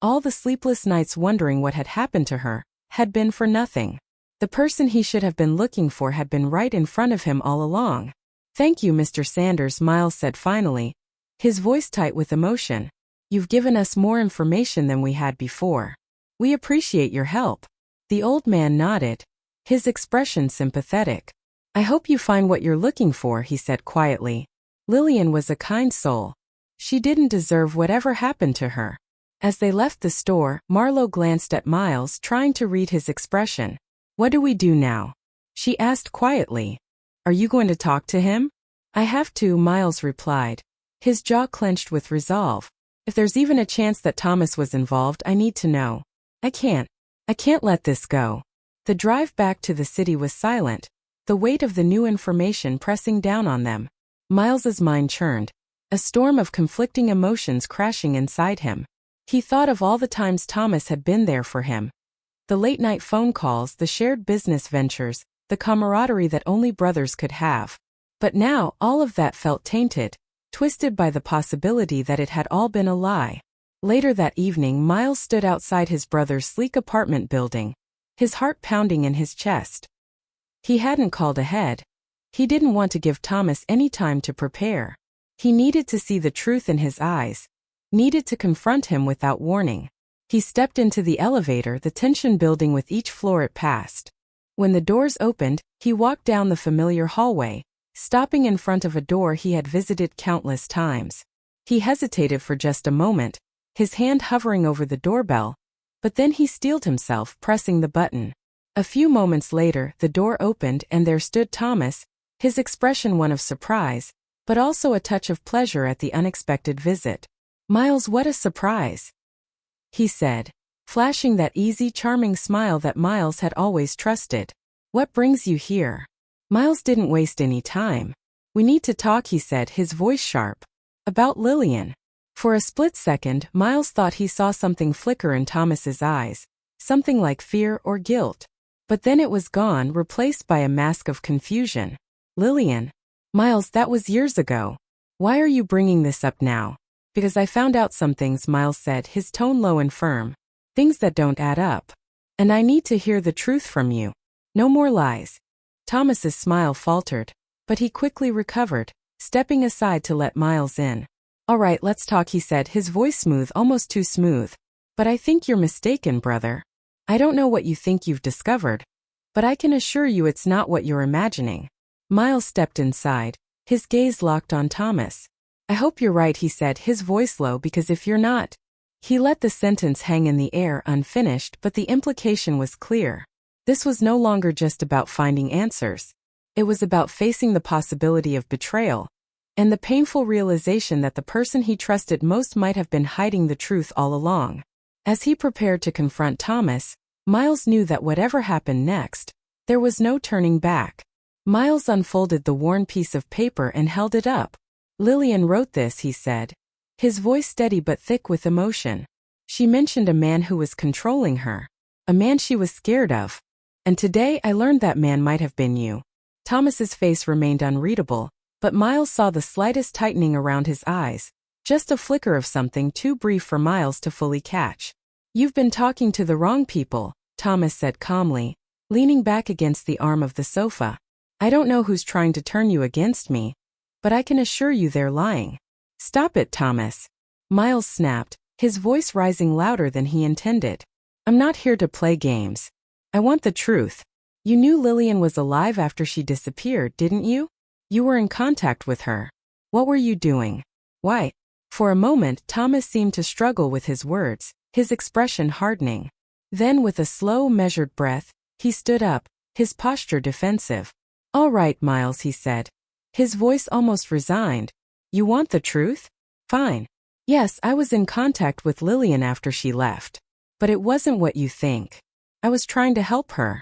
all the sleepless nights wondering what had happened to her, had been for nothing. The person he should have been looking for had been right in front of him all along. "Thank you, Mr. Sanders," Miles said finally, his voice tight with emotion. "You've given us more information than we had before. We appreciate your help." The old man nodded, his expression sympathetic. I hope you find what you're looking for, he said quietly. Lillian was a kind soul. She didn't deserve whatever happened to her. As they left the store, Marlo glanced at Miles, trying to read his expression. What do we do now? She asked quietly. Are you going to talk to him? I have to, Miles replied. His jaw clenched with resolve. If there's even a chance that Thomas was involved, I need to know. I can't let this go. The drive back to the city was silent, the weight of the new information pressing down on them. Miles's mind churned, a storm of conflicting emotions crashing inside him. He thought of all the times Thomas had been there for him. The late-night phone calls, the shared business ventures, the camaraderie that only brothers could have. But now, all of that felt tainted, twisted by the possibility that it had all been a lie. Later that evening, Miles stood outside his brother's sleek apartment building, his heart pounding in his chest. He hadn't called ahead. He didn't want to give Thomas any time to prepare. He needed to see the truth in his eyes, needed to confront him without warning. He stepped into the elevator, the tension building with each floor it passed. When the doors opened, he walked down the familiar hallway, stopping in front of a door he had visited countless times. He hesitated for just a moment, his hand hovering over the doorbell, but then he steeled himself, pressing the button. A few moments later, the door opened and there stood Thomas, his expression one of surprise, but also a touch of pleasure at the unexpected visit. Miles, what a surprise, he said, flashing that easy, charming smile that Miles had always trusted. What brings you here? Miles didn't waste any time. We need to talk, he said, his voice sharp. About Lillian. For a split second, Miles thought he saw something flicker in Thomas's eyes, something like fear or guilt. But then it was gone, replaced by a mask of confusion. Lillian? Miles, that was years ago. Why are you bringing this up now? Because I found out some things, Miles said, his tone low and firm. Things that don't add up. And I need to hear the truth from you. No more lies. Thomas's smile faltered, but he quickly recovered, stepping aside to let Miles in. All right, let's talk, he said, his voice smooth, almost too smooth. But I think you're mistaken, brother. I don't know what you think you've discovered, but I can assure you it's not what you're imagining. Miles stepped inside, his gaze locked on Thomas. I hope you're right, he said, his voice low, because if you're not... He let the sentence hang in the air unfinished, but the implication was clear. This was no longer just about finding answers. It was about facing the possibility of betrayal, and the painful realization that the person he trusted most might have been hiding the truth all along. As he prepared to confront Thomas, Miles knew that whatever happened next, there was no turning back. Miles unfolded the worn piece of paper and held it up. Lillian wrote this, he said, his voice steady but thick with emotion. She mentioned a man who was controlling her, a man she was scared of. And today I learned that man might have been you. Thomas's face remained unreadable, but Miles saw the slightest tightening around his eyes, just a flicker of something too brief for Miles to fully catch. You've been talking to the wrong people, Thomas said calmly, leaning back against the arm of the sofa. I don't know who's trying to turn you against me, but I can assure you they're lying. Stop it, Thomas. Miles snapped, his voice rising louder than he intended. I'm not here to play games. I want the truth. You knew Lillian was alive after she disappeared, didn't you? You were in contact with her. What were you doing? Why? For a moment, Thomas seemed to struggle with his words, his expression hardening. Then, with a slow, measured breath, he stood up, his posture defensive. All right, Miles, he said, his voice almost resigned. You want the truth? Fine. Yes, I was in contact with Lillian after she left. But it wasn't what you think. I was trying to help her.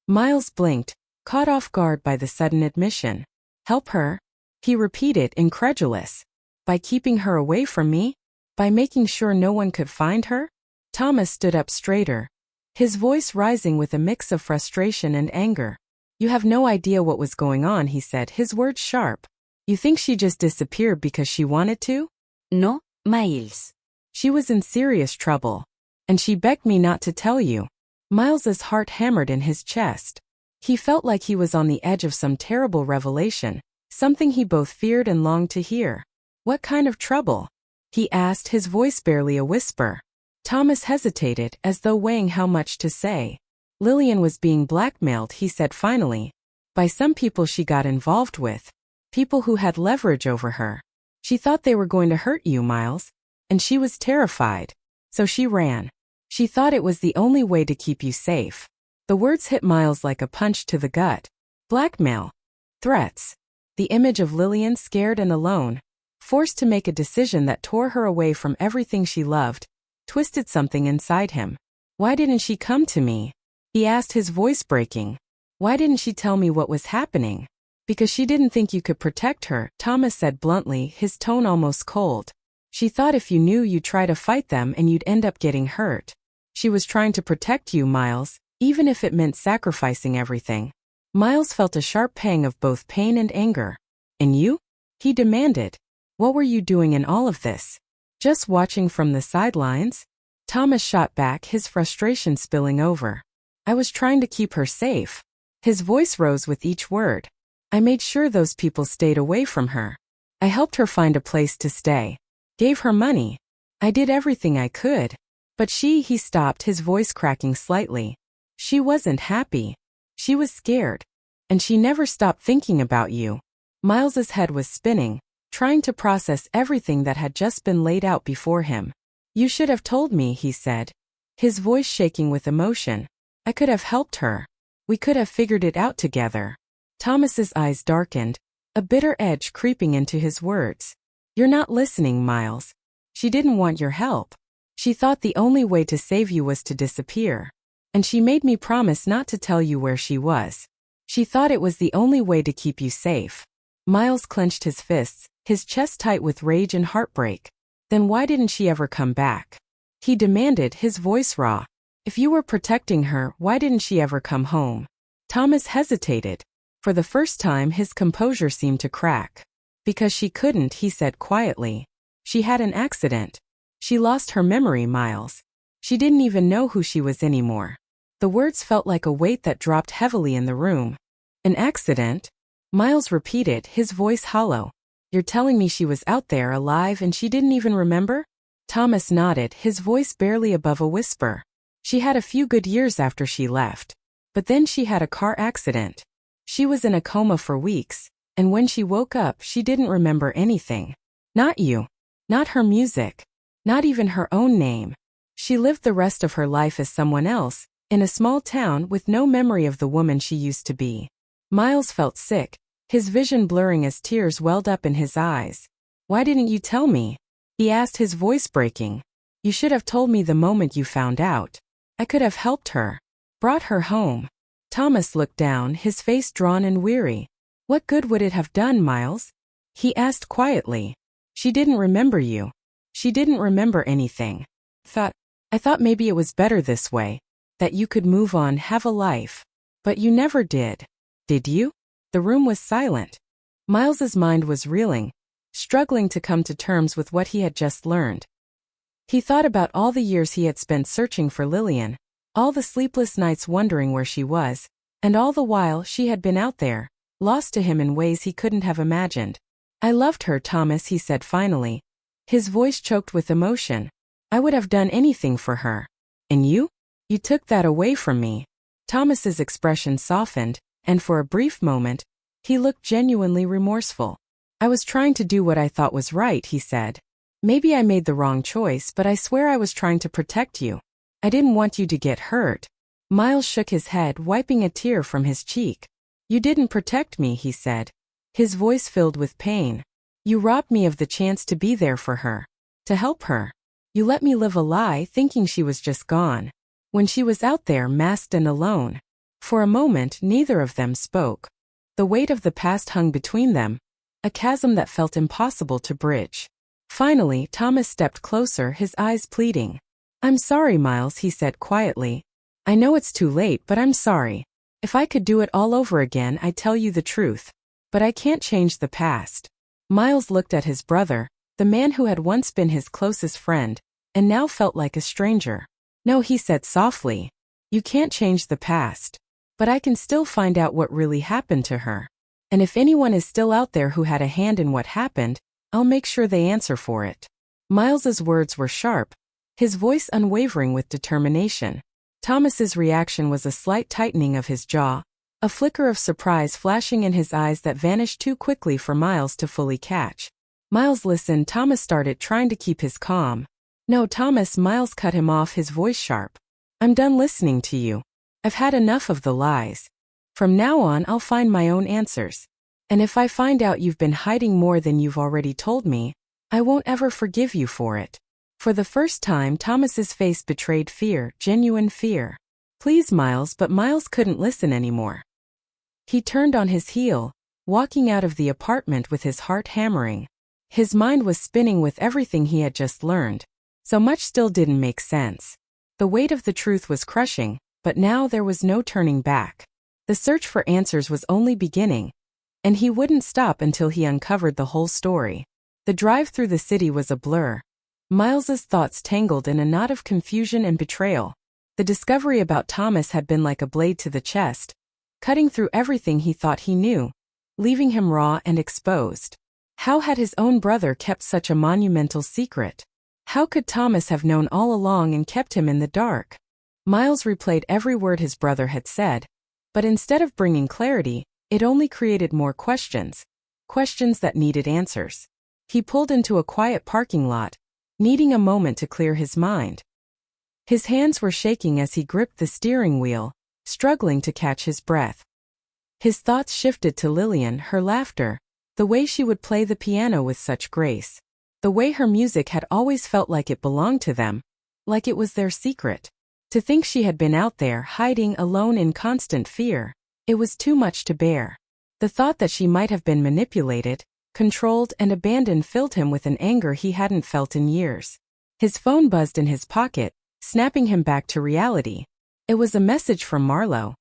Miles blinked, caught off guard by the sudden admission. Help her? He repeated, incredulous. By keeping her away from me? By making sure no one could find her? Thomas stood up straighter, his voice rising with a mix of frustration and anger. You have no idea what was going on, he said, his words sharp. You think she just disappeared because she wanted to? No, Miles. She was in serious trouble. And she begged me not to tell you. Miles's heart hammered in his chest. He felt like he was on the edge of some terrible revelation, something he both feared and longed to hear. What kind of trouble? He asked, his voice barely a whisper. Thomas hesitated, as though weighing how much to say. Lillian was being blackmailed, he said finally, by some people she got involved with. People who had leverage over her. She thought they were going to hurt you, Miles. And she was terrified. So she ran. She thought it was the only way to keep you safe. The words hit Miles like a punch to the gut. Blackmail. Threats. The image of Lillian scared and alone, forced to make a decision that tore her away from everything she loved, twisted something inside him. Why didn't she come to me? He asked, his voice breaking. Why didn't she tell me what was happening? Because she didn't think you could protect her, Thomas said bluntly, his tone almost cold. She thought if you knew you'd try to fight them and you'd end up getting hurt. She was trying to protect you, Miles, even if it meant sacrificing everything. Miles felt a sharp pang of both pain and anger. And you? He demanded. What were you doing in all of this? Just watching from the sidelines? Thomas shot back, his frustration spilling over. I was trying to keep her safe. His voice rose with each word. I made sure those people stayed away from her. I helped her find a place to stay. Gave her money. I did everything I could. But he stopped, his voice cracking slightly. She wasn't happy. She was scared. And she never stopped thinking about you. Miles's head was spinning, trying to process everything that had just been laid out before him. You should have told me, he said, his voice shaking with emotion. I could have helped her. We could have figured it out together. Thomas's eyes darkened, a bitter edge creeping into his words. You're not listening, Miles. She didn't want your help. She thought the only way to save you was to disappear. And she made me promise not to tell you where she was. She thought it was the only way to keep you safe. Miles clenched his fists, his chest tight with rage and heartbreak. Then why didn't she ever come back? He demanded, his voice raw. If you were protecting her, why didn't she ever come home? Thomas hesitated. For the first time, his composure seemed to crack. Because she couldn't, he said quietly. She had an accident. She lost her memory, Miles. She didn't even know who she was anymore. The words felt like a weight that dropped heavily in the room. An accident? Miles repeated, his voice hollow. You're telling me she was out there alive and she didn't even remember? Thomas nodded, his voice barely above a whisper. She had a few good years after she left. But then she had a car accident. She was in a coma for weeks, and when she woke up, she didn't remember anything. Not you. Not her music. Not even her own name. She lived the rest of her life as someone else, in a small town with no memory of the woman she used to be. Miles felt sick, his vision blurring as tears welled up in his eyes. Why didn't you tell me? He asked, his voice breaking. You should have told me the moment you found out. I could have helped her. Brought her home. Thomas looked down, his face drawn and weary. What good would it have done, Miles? He asked quietly. She didn't remember you. She didn't remember anything. I thought maybe it was better this way. That you could move on, have a life. But you never did. Did you? The room was silent. Miles's mind was reeling, struggling to come to terms with what he had just learned. He thought about all the years he had spent searching for Lillian, all the sleepless nights wondering where she was, and all the while she had been out there, lost to him in ways he couldn't have imagined. I loved her, Thomas, he said finally. His voice choked with emotion. I would have done anything for her. And you? You took that away from me. Thomas's expression softened, and for a brief moment, he looked genuinely remorseful. I was trying to do what I thought was right, he said. Maybe I made the wrong choice, but I swear I was trying to protect you. I didn't want you to get hurt. Miles shook his head, wiping a tear from his cheek. You didn't protect me, he said, his voice filled with pain. You robbed me of the chance to be there for her, to help her. You let me live a lie, thinking she was just gone, when she was out there masked and alone. For a moment, neither of them spoke. The weight of the past hung between them, a chasm that felt impossible to bridge. Finally, Thomas stepped closer, his eyes pleading. I'm sorry, Miles, he said quietly. I know it's too late, but I'm sorry. If I could do it all over again, I'd tell you the truth. But I can't change the past. Miles looked at his brother, the man who had once been his closest friend, and now felt like a stranger. No, he said softly. You can't change the past. But I can still find out what really happened to her. And if anyone is still out there who had a hand in what happened, I'll make sure they answer for it. Miles's words were sharp, his voice unwavering with determination. Thomas's reaction was a slight tightening of his jaw, a flicker of surprise flashing in his eyes that vanished too quickly for Miles to fully catch. Miles listened. Thomas started trying to keep his calm. No, Thomas, Miles cut him off, his voice sharp. I'm done listening to you. I've had enough of the lies. From now on, I'll find my own answers. And if I find out you've been hiding more than you've already told me, I won't ever forgive you for it. For the first time, Thomas's face betrayed fear, genuine fear. Please, Miles, but Miles couldn't listen anymore. He turned on his heel, walking out of the apartment with his heart hammering. His mind was spinning with everything he had just learned. So much still didn't make sense. The weight of the truth was crushing, but now there was no turning back. The search for answers was only beginning, and he wouldn't stop until he uncovered the whole story. The drive through the city was a blur. Miles's thoughts tangled in a knot of confusion and betrayal. The discovery about Thomas had been like a blade to the chest, cutting through everything he thought he knew, leaving him raw and exposed. How had his own brother kept such a monumental secret? How could Thomas have known all along and kept him in the dark? Miles replayed every word his brother had said, but instead of bringing clarity, it only created more questions. Questions that needed answers. He pulled into a quiet parking lot, needing a moment to clear his mind. His hands were shaking as he gripped the steering wheel, struggling to catch his breath. His thoughts shifted to Lillian, her laughter, the way she would play the piano with such grace, the way her music had always felt like it belonged to them, like it was their secret. To think she had been out there, hiding alone in constant fear, it was too much to bear. The thought that she might have been manipulated, controlled and abandoned filled him with an anger he hadn't felt in years. His phone buzzed in his pocket, snapping him back to reality. It was a message from Marlo.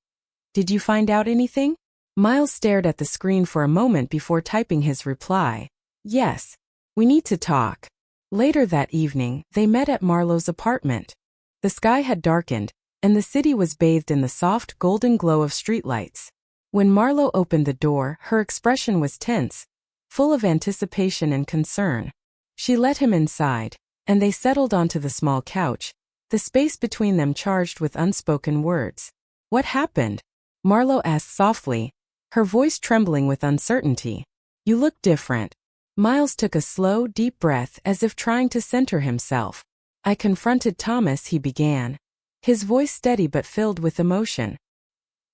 Did you find out anything? Miles stared at the screen for a moment before typing his reply. Yes. We need to talk. Later that evening, they met at Marlo's apartment. The sky had darkened, and the city was bathed in the soft golden glow of streetlights. When Marlo opened the door, her expression was tense, full of anticipation and concern. She let him inside, and they settled onto the small couch, the space between them charged with unspoken words. What happened? Marlo asked softly, her voice trembling with uncertainty. You look different. Miles took a slow, deep breath as if trying to center himself. I confronted Thomas, he began, his voice steady but filled with emotion.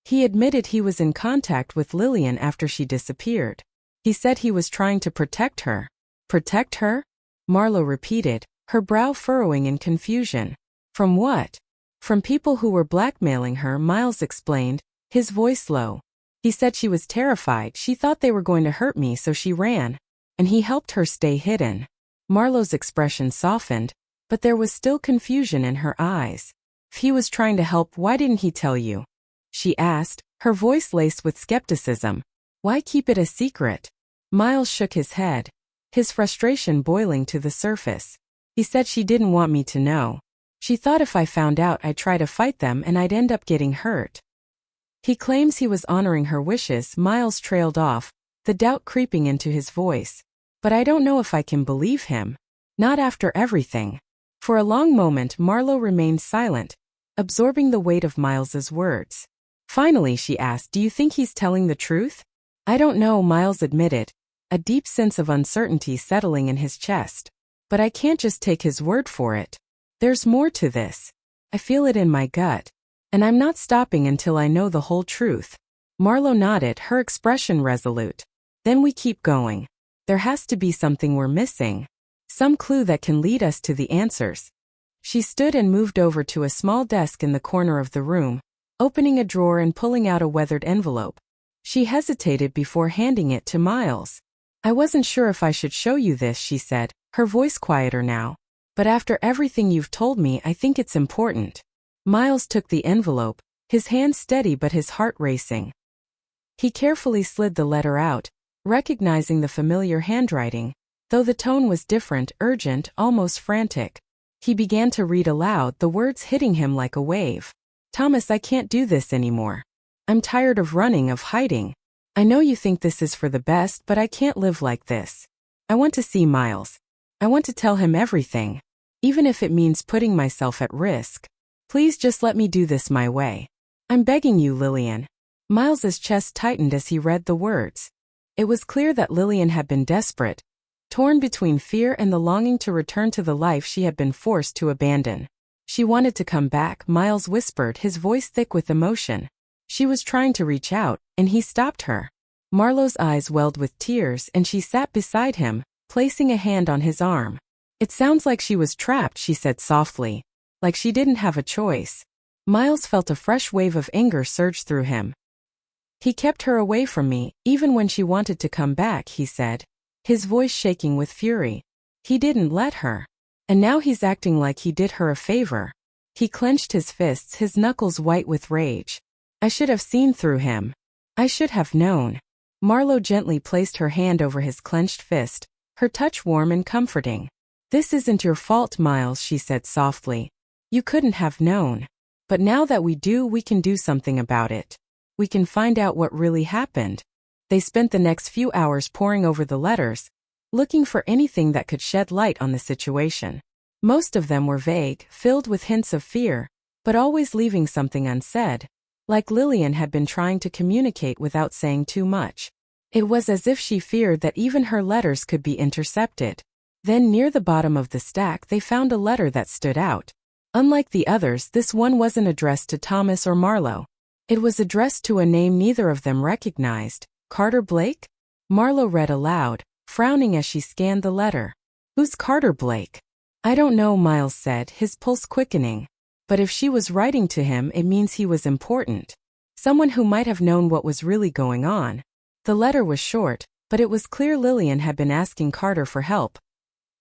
He admitted he was in contact with Lillian after she disappeared. He said he was trying to protect her. Protect her? Marlo repeated, her brow furrowing in confusion. From what? From people who were blackmailing her, Miles explained, his voice low. He said she was terrified, she thought they were going to hurt me so she ran, and he helped her stay hidden. Marlo's expression softened, but there was still confusion in her eyes. If he was trying to help, why didn't he tell you? She asked, her voice laced with skepticism. Why keep it a secret? Miles shook his head, his frustration boiling to the surface. He said she didn't want me to know. She thought if I found out I'd try to fight them and I'd end up getting hurt. He claims he was honoring her wishes. Miles trailed off, the doubt creeping into his voice. But I don't know if I can believe him. Not after everything. For a long moment Marlo remained silent, absorbing the weight of Miles's words. Finally she asked, do you think he's telling the truth? I don't know, Miles admitted, a deep sense of uncertainty settling in his chest. But I can't just take his word for it. There's more to this. I feel it in my gut. And I'm not stopping until I know the whole truth. Marlo nodded, her expression resolute. Then we keep going. There has to be something we're missing. Some clue that can lead us to the answers. She stood and moved over to a small desk in the corner of the room, opening a drawer and pulling out a weathered envelope. She hesitated before handing it to Miles. I wasn't sure if I should show you this, she said, her voice quieter now. But after everything you've told me, I think it's important. Miles took the envelope, his hand steady but his heart racing. He carefully slid the letter out, recognizing the familiar handwriting, though the tone was different, urgent, almost frantic. He began to read aloud, the words hitting him like a wave. Thomas, I can't do this anymore. I'm tired of running, of hiding. I know you think this is for the best, but I can't live like this. I want to see Miles. I want to tell him everything, even if it means putting myself at risk. Please just let me do this my way. I'm begging you, Lillian. Miles's chest tightened as he read the words. It was clear that Lillian had been desperate, torn between fear and the longing to return to the life she had been forced to abandon. She wanted to come back, Miles whispered, his voice thick with emotion. She was trying to reach out, and he stopped her. Marlowe's eyes welled with tears, and she sat beside him, placing a hand on his arm. It sounds like she was trapped, she said softly. Like she didn't have a choice. Miles felt a fresh wave of anger surge through him. He kept her away from me, even when she wanted to come back, he said, his voice shaking with fury. He didn't let her. And now he's acting like he did her a favor. He clenched his fists, his knuckles white with rage. I should have seen through him. I should have known. Marlowe gently placed her hand over his clenched fist, her touch warm and comforting. This isn't your fault, Miles, she said softly. You couldn't have known. But now that we do, we can do something about it. We can find out what really happened. They spent the next few hours poring over the letters, looking for anything that could shed light on the situation. Most of them were vague, filled with hints of fear, but always leaving something unsaid, like Lillian had been trying to communicate without saying too much. It was as if she feared that even her letters could be intercepted. Then near the bottom of the stack they found a letter that stood out. Unlike the others, this one wasn't addressed to Thomas or Marlowe. It was addressed to a name neither of them recognized. Carter Blake? Marlowe read aloud, frowning as she scanned the letter. Who's Carter Blake? I don't know, Miles said, his pulse quickening. But if she was writing to him, it means he was important. Someone who might have known what was really going on. The letter was short, but it was clear Lillian had been asking Carter for help.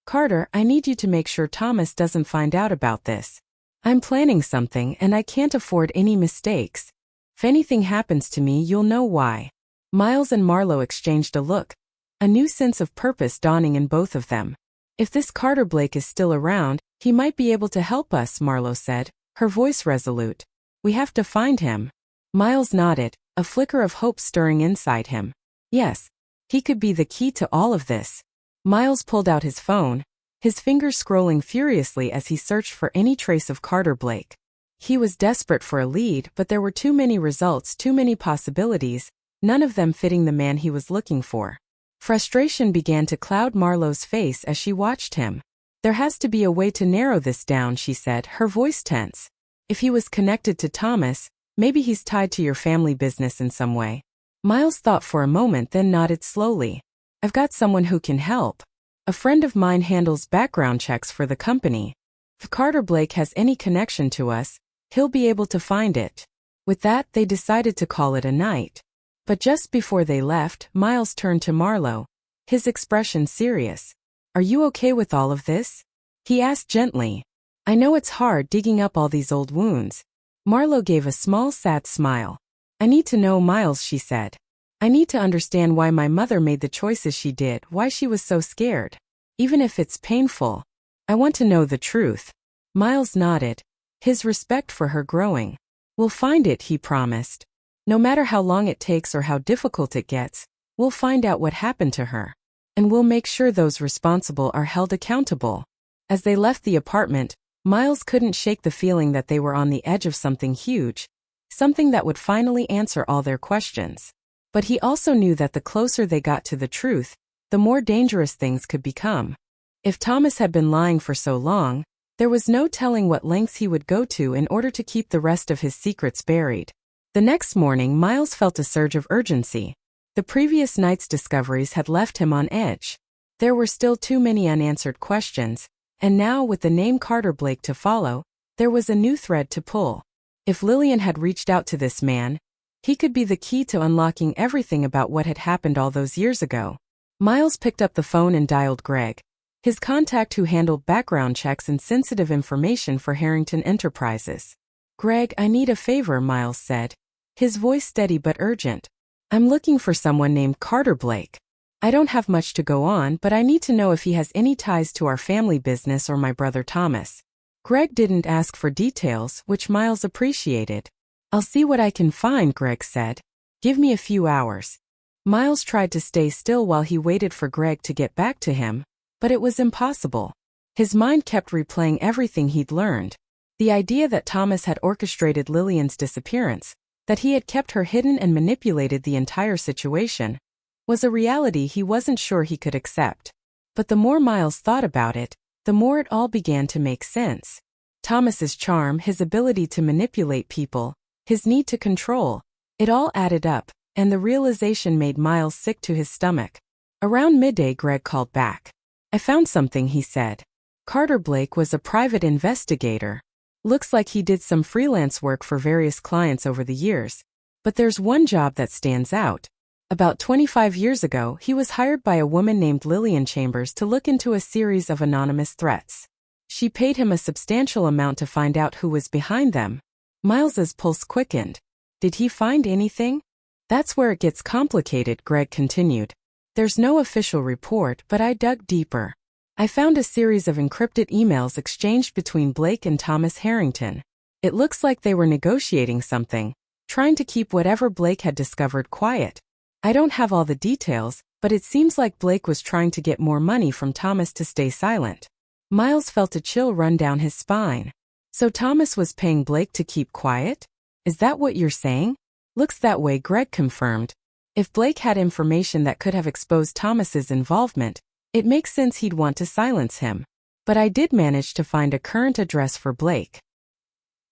Carter, I need you to make sure Thomas doesn't find out about this. I'm planning something and I can't afford any mistakes. If anything happens to me, you'll know why. Miles and Marlowe exchanged a look, a new sense of purpose dawning in both of them. If this Carter Blake is still around, he might be able to help us, Marlowe said, her voice resolute. We have to find him. Miles nodded, a flicker of hope stirring inside him. Yes, he could be the key to all of this. Miles pulled out his phone, his fingers scrolling furiously as he searched for any trace of Carter Blake. He was desperate for a lead, but there were too many results, too many possibilities, none of them fitting the man he was looking for. Frustration began to cloud Marlowe's face as she watched him. There has to be a way to narrow this down, she said, her voice tense. If he was connected to Thomas, maybe he's tied to your family business in some way. Miles thought for a moment, then nodded slowly. I've got someone who can help. A friend of mine handles background checks for the company. If Carter Blake has any connection to us, he'll be able to find it. With that, they decided to call it a night. But just before they left, Miles turned to Marlowe, his expression serious. Are you okay with all of this? He asked gently. I know it's hard digging up all these old wounds. Marlowe gave a small sad smile. I need to know, Miles, she said. I need to understand why my mother made the choices she did, why she was so scared. Even if it's painful. I want to know the truth. Miles nodded, his respect for her growing. We'll find it, he promised. No matter how long it takes or how difficult it gets, we'll find out what happened to her. And we'll make sure those responsible are held accountable. As they left the apartment, Miles couldn't shake the feeling that they were on the edge of something huge, something that would finally answer all their questions. But he also knew that the closer they got to the truth, the more dangerous things could become. If Thomas had been lying for so long, there was no telling what lengths he would go to in order to keep the rest of his secrets buried. The next morning, Miles felt a surge of urgency. The previous night's discoveries had left him on edge. There were still too many unanswered questions, and now with the name Carter Blake to follow, there was a new thread to pull. If Lillian had reached out to this man, he could be the key to unlocking everything about what had happened all those years ago. Miles picked up the phone and dialed Greg, his contact who handled background checks and sensitive information for Harrington Enterprises. Greg, I need a favor, Miles said, his voice steady but urgent. I'm looking for someone named Carter Blake. I don't have much to go on, but I need to know if he has any ties to our family business or my brother Thomas. Greg didn't ask for details, which Miles appreciated. I'll see what I can find, Greg said. Give me a few hours. Miles tried to stay still while he waited for Greg to get back to him, but it was impossible. His mind kept replaying everything he'd learned. The idea that Thomas had orchestrated Lillian's disappearance, that he had kept her hidden and manipulated the entire situation, was a reality he wasn't sure he could accept. But the more Miles thought about it, the more it all began to make sense. Thomas's charm, his ability to manipulate people, his need to control, it all added up, and the realization made Miles sick to his stomach. Around midday, Greg called back. "I found something," he said. Carter Blake was a private investigator. Looks like he did some freelance work for various clients over the years. But there's one job that stands out. About 25 years ago, he was hired by a woman named Lillian Chambers to look into a series of anonymous threats. She paid him a substantial amount to find out who was behind them. Miles's pulse quickened. Did he find anything? That's where it gets complicated, Greg continued. There's no official report, but I dug deeper. I found a series of encrypted emails exchanged between Blake and Thomas Harrington. It looks like they were negotiating something, trying to keep whatever Blake had discovered quiet. I don't have all the details, but it seems like Blake was trying to get more money from Thomas to stay silent. Miles felt a chill run down his spine. So Thomas was paying Blake to keep quiet? Is that what you're saying? Looks that way, Greg confirmed. If Blake had information that could have exposed Thomas's involvement, it makes sense he'd want to silence him. But I did manage to find a current address for Blake.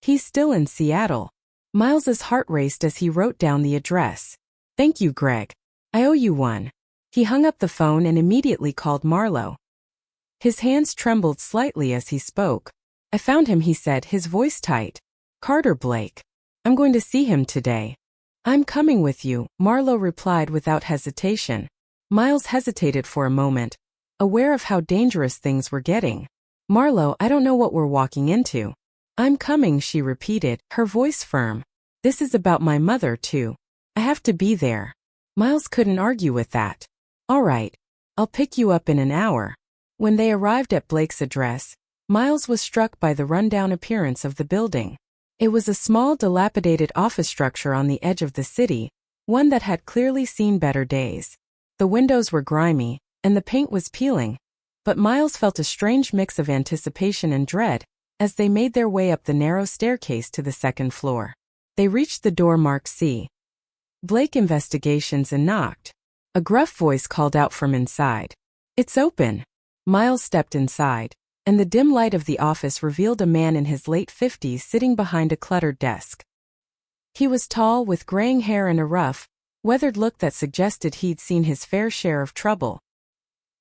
He's still in Seattle. Miles's heart raced as he wrote down the address. Thank you, Greg. I owe you one. He hung up the phone and immediately called Marlowe. His hands trembled slightly as he spoke. I found him, he said, his voice tight. Carter Blake. I'm going to see him today. I'm coming with you, Marlowe replied without hesitation. Miles hesitated for a moment, aware of how dangerous things were getting. Marlowe, I don't know what we're walking into. I'm coming, she repeated, her voice firm. This is about my mother, too. I have to be there. Miles couldn't argue with that. All right. I'll pick you up in an hour. When they arrived at Blake's address, Miles was struck by the rundown appearance of the building. It was a small, dilapidated office structure on the edge of the city, one that had clearly seen better days. The windows were grimy, and the paint was peeling. But Miles felt a strange mix of anticipation and dread as they made their way up the narrow staircase to the second floor. They reached the door marked C. Blake Investigations and knocked. A gruff voice called out from inside. It's open. Miles stepped inside, and the dim light of the office revealed a man in his late 50s sitting behind a cluttered desk. He was tall, with graying hair and a rough, weathered look that suggested he'd seen his fair share of trouble.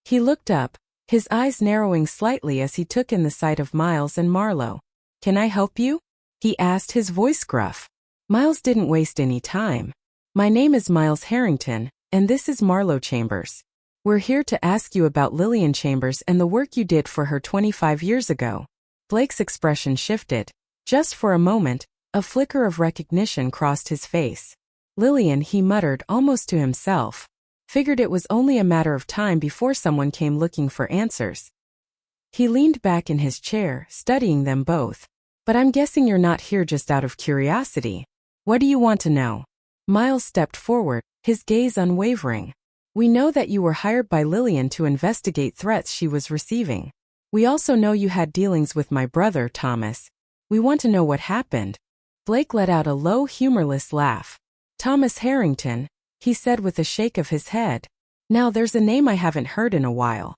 He looked up, his eyes narrowing slightly as he took in the sight of Miles and Marlowe. Can I help you? He asked, his voice gruff. Miles didn't waste any time. My name is Miles Harrington, and this is Marlowe Chambers. We're here to ask you about Lillian Chambers and the work you did for her 25 years ago. Blake's expression shifted. Just for a moment, a flicker of recognition crossed his face. Lillian, he muttered almost to himself. Figured it was only a matter of time before someone came looking for answers. He leaned back in his chair, studying them both. But I'm guessing you're not here just out of curiosity. What do you want to know? Miles stepped forward, his gaze unwavering. We know that you were hired by Lillian to investigate threats she was receiving. We also know you had dealings with my brother, Thomas. We want to know what happened. Blake let out a low, humorless laugh. Thomas Harrington, he said with a shake of his head. Now there's a name I haven't heard in a while.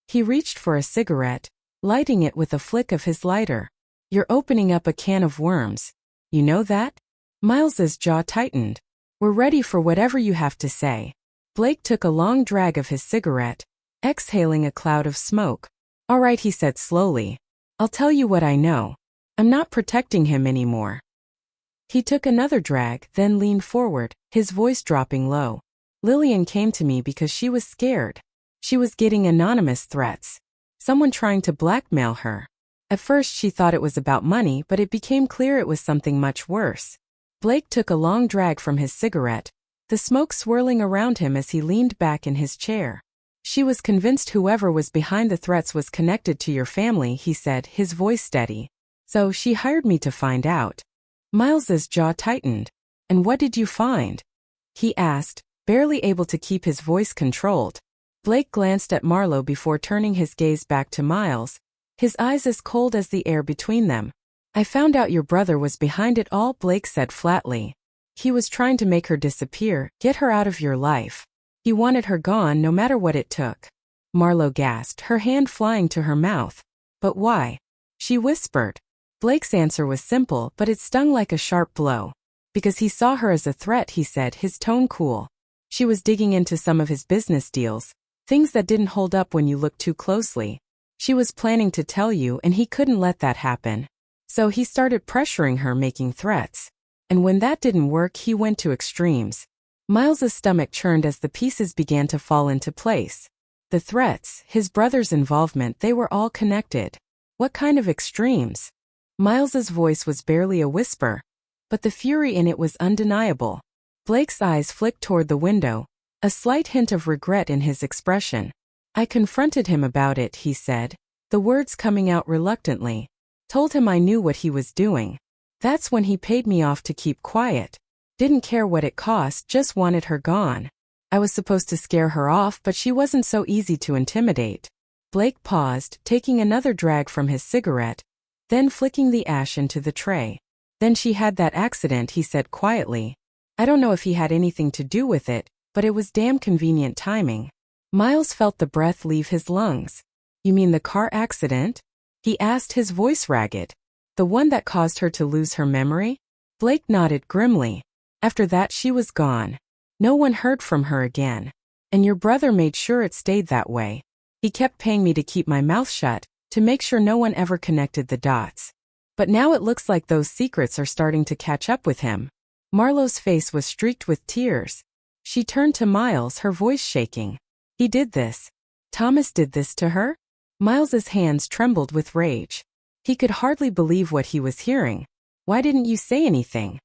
He reached for a cigarette, lighting it with a flick of his lighter. You're opening up a can of worms. You know that? Miles's jaw tightened. We're ready for whatever you have to say. Blake took a long drag of his cigarette, exhaling a cloud of smoke. All right, he said slowly. I'll tell you what I know. I'm not protecting him anymore. He took another drag, then leaned forward, his voice dropping low. Lillian came to me because she was scared. She was getting anonymous threats. Someone trying to blackmail her. At first she thought it was about money, but it became clear it was something much worse. Blake took a long drag from his cigarette, the smoke swirling around him as he leaned back in his chair. She was convinced whoever was behind the threats was connected to your family, he said, his voice steady. So she hired me to find out. Miles's jaw tightened. And what did you find? He asked, barely able to keep his voice controlled. Blake glanced at Marlowe before turning his gaze back to Miles, his eyes as cold as the air between them. I found out your brother was behind it all, Blake said flatly. He was trying to make her disappear, get her out of your life. He wanted her gone no matter what it took. Marlo gasped, her hand flying to her mouth. But why? She whispered. Blake's answer was simple, but it stung like a sharp blow. Because he saw her as a threat, he said, his tone cool. She was digging into some of his business deals, things that didn't hold up when you looked too closely. She was planning to tell you, and he couldn't let that happen. So he started pressuring her, making threats. And when that didn't work, he went to extremes. Miles's stomach churned as the pieces began to fall into place. The threats, his brother's involvement, they were all connected. What kind of extremes? Miles's voice was barely a whisper, but the fury in it was undeniable. Blake's eyes flicked toward the window, a slight hint of regret in his expression. I confronted him about it, he said, the words coming out reluctantly. Told him I knew what he was doing. That's when he paid me off to keep quiet. Didn't care what it cost, just wanted her gone. I was supposed to scare her off, but she wasn't so easy to intimidate. Blake paused, taking another drag from his cigarette, then flicking the ash into the tray. Then she had that accident, he said quietly. I don't know if he had anything to do with it, but it was damn convenient timing. Miles felt the breath leave his lungs. You mean the car accident? He asked, his voice ragged. The one that caused her to lose her memory? Blake nodded grimly. After that she was gone. No one heard from her again. And your brother made sure it stayed that way. He kept paying me to keep my mouth shut, to make sure no one ever connected the dots. But now it looks like those secrets are starting to catch up with him. Marlo's face was streaked with tears. She turned to Miles, her voice shaking. He did this. Thomas did this to her? Miles's hands trembled with rage. He could hardly believe what he was hearing. Why didn't you say anything?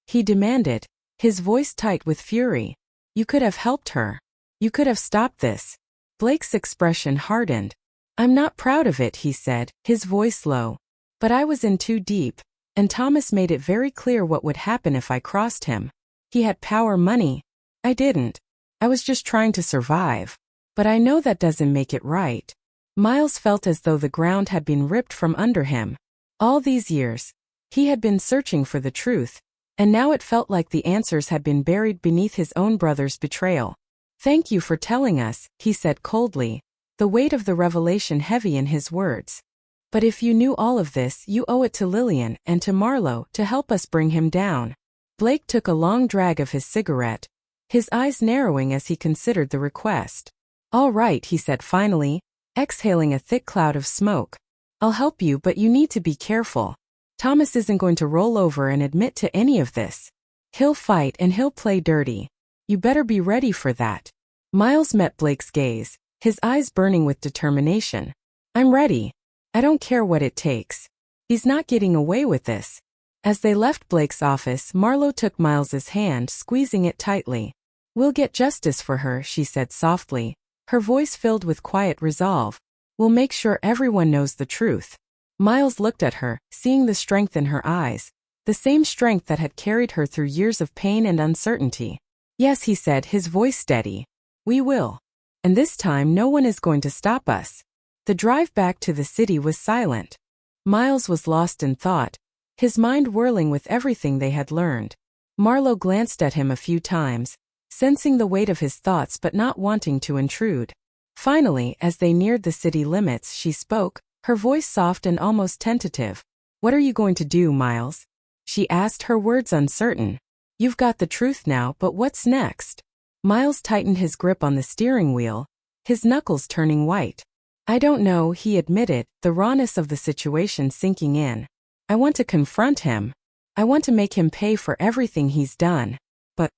He demanded, his voice tight with fury. You could have helped her. You could have stopped this. Blake's expression hardened. I'm not proud of it, he said, his voice low. But I was in too deep, and Thomas made it very clear what would happen if I crossed him. He had power, money. I didn't. I was just trying to survive. But I know that doesn't make it right. Miles felt as though the ground had been ripped from under him. All these years, he had been searching for the truth, and now it felt like the answers had been buried beneath his own brother's betrayal. Thank you for telling us, he said coldly, the weight of the revelation heavy in his words. But if you knew all of this, you owe it to Lillian and to Marlo to help us bring him down. Blake took a long drag of his cigarette, his eyes narrowing as he considered the request. All right, he said finally, exhaling a thick cloud of smoke. I'll help you, but you need to be careful. Thomas isn't going to roll over and admit to any of this. He'll fight and he'll play dirty. You better be ready for that. Miles met Blake's gaze, his eyes burning with determination. I'm ready. I don't care what it takes. He's not getting away with this. As they left Blake's office, Marlo took Miles's hand, squeezing it tightly. We'll get justice for her, she said softly, her voice filled with quiet resolve. We'll make sure everyone knows the truth. Miles looked at her, seeing the strength in her eyes, the same strength that had carried her through years of pain and uncertainty. Yes, he said, his voice steady. We will. And this time no one is going to stop us. The drive back to the city was silent. Miles was lost in thought, his mind whirling with everything they had learned. Marlo glanced at him a few times, sensing the weight of his thoughts but not wanting to intrude. Finally, as they neared the city limits, she spoke, her voice soft and almost tentative. What are you going to do, Miles? She asked, her words uncertain. You've got the truth now, but what's next? Miles tightened his grip on the steering wheel, his knuckles turning white. I don't know, he admitted, the rawness of the situation sinking in. I want to confront him. I want to make him pay for everything he's done. But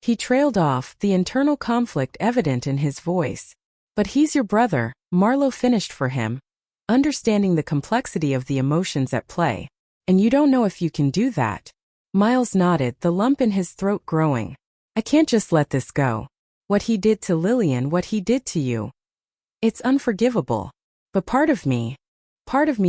he trailed off, the internal conflict evident in his voice. But he's your brother, Marlo finished for him, understanding the complexity of the emotions at play. And you don't know if you can do that. Miles nodded, the lump in his throat growing. I can't just let this go. What he did to Lillian, what he did to you. It's unforgivable. But part of me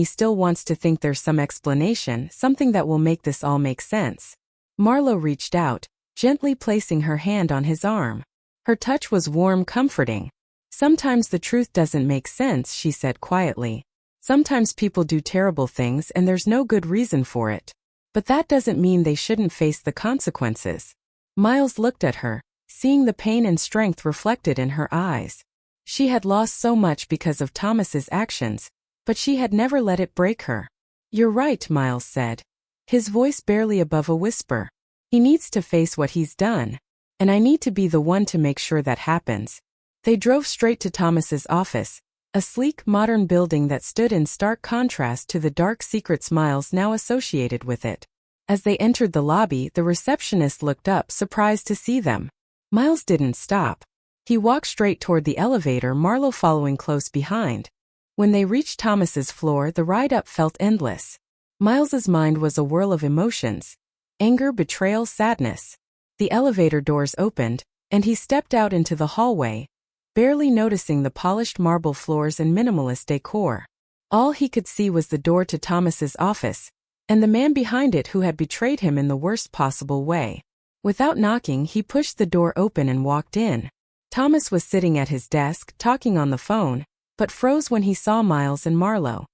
still wants to think there's some explanation, something that will make this all make sense. Marlo reached out, gently placing her hand on his arm. Her touch was warm, comforting. Sometimes the truth doesn't make sense, she said quietly. Sometimes people do terrible things and there's no good reason for it. But that doesn't mean they shouldn't face the consequences. Miles looked at her, seeing the pain and strength reflected in her eyes. She had lost so much because of Thomas's actions, but she had never let it break her. "You're right," Miles said, his voice barely above a whisper. "He needs to face what he's done. And I need to be the one to make sure that happens." They drove straight to Thomas's office, a sleek, modern building that stood in stark contrast to the dark secrets Miles now associated with it. As they entered the lobby, the receptionist looked up, surprised to see them. Miles didn't stop. He walked straight toward the elevator, Marlo following close behind. When they reached Thomas's floor, the ride up felt endless. Miles's mind was a whirl of emotions: anger, betrayal, sadness. The elevator doors opened, and he stepped out into the hallway, barely noticing the polished marble floors and minimalist decor. All he could see was the door to Thomas's office, and the man behind it who had betrayed him in the worst possible way. Without knocking, he pushed the door open and walked in. Thomas was sitting at his desk, talking on the phone, but froze when he saw Miles and Marlo.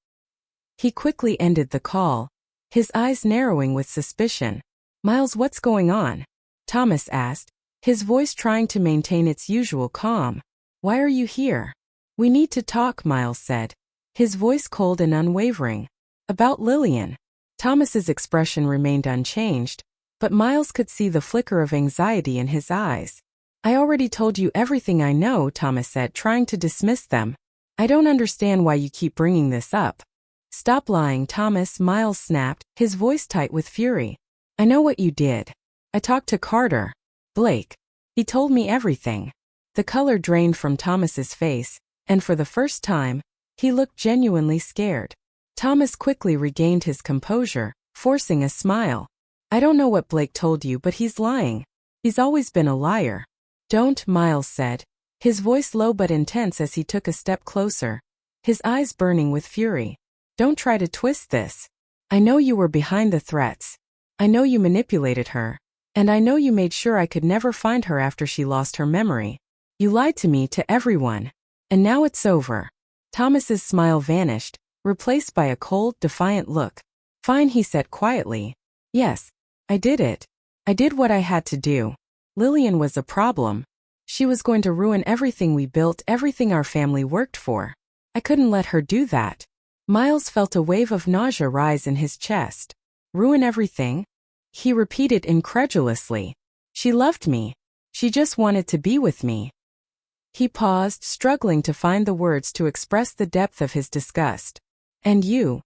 He quickly ended the call, his eyes narrowing with suspicion. "Miles, what's going on?" Thomas asked, his voice trying to maintain its usual calm. "Why are you here?" "We need to talk," Miles said, his voice cold and unwavering. "About Lillian." Thomas's expression remained unchanged, but Miles could see the flicker of anxiety in his eyes. "I already told you everything I know," Thomas said, trying to dismiss them. "I don't understand why you keep bringing this up." "Stop lying, Thomas," Miles snapped, his voice tight with fury. "I know what you did. I talked to Carter. Blake. He told me everything." The color drained from Thomas's face, and for the first time, he looked genuinely scared. Thomas quickly regained his composure, forcing a smile. "I don't know what Blake told you, but he's lying. He's always been a liar." "Don't," Miles said, his voice low but intense as he took a step closer, his eyes burning with fury. "Don't try to twist this. I know you were behind the threats. I know you manipulated her. And I know you made sure I could never find her after she lost her memory. You lied to me, to everyone. And now it's over." Thomas's smile vanished, replaced by a cold, defiant look. "Fine," he said quietly. "Yes, I did it. I did what I had to do. Lillian was a problem. She was going to ruin everything we built, everything our family worked for. I couldn't let her do that." Miles felt a wave of nausea rise in his chest. "Ruin everything?" he repeated incredulously. "She loved me. She just wanted to be with me." He paused, struggling to find the words to express the depth of his disgust. "And you?"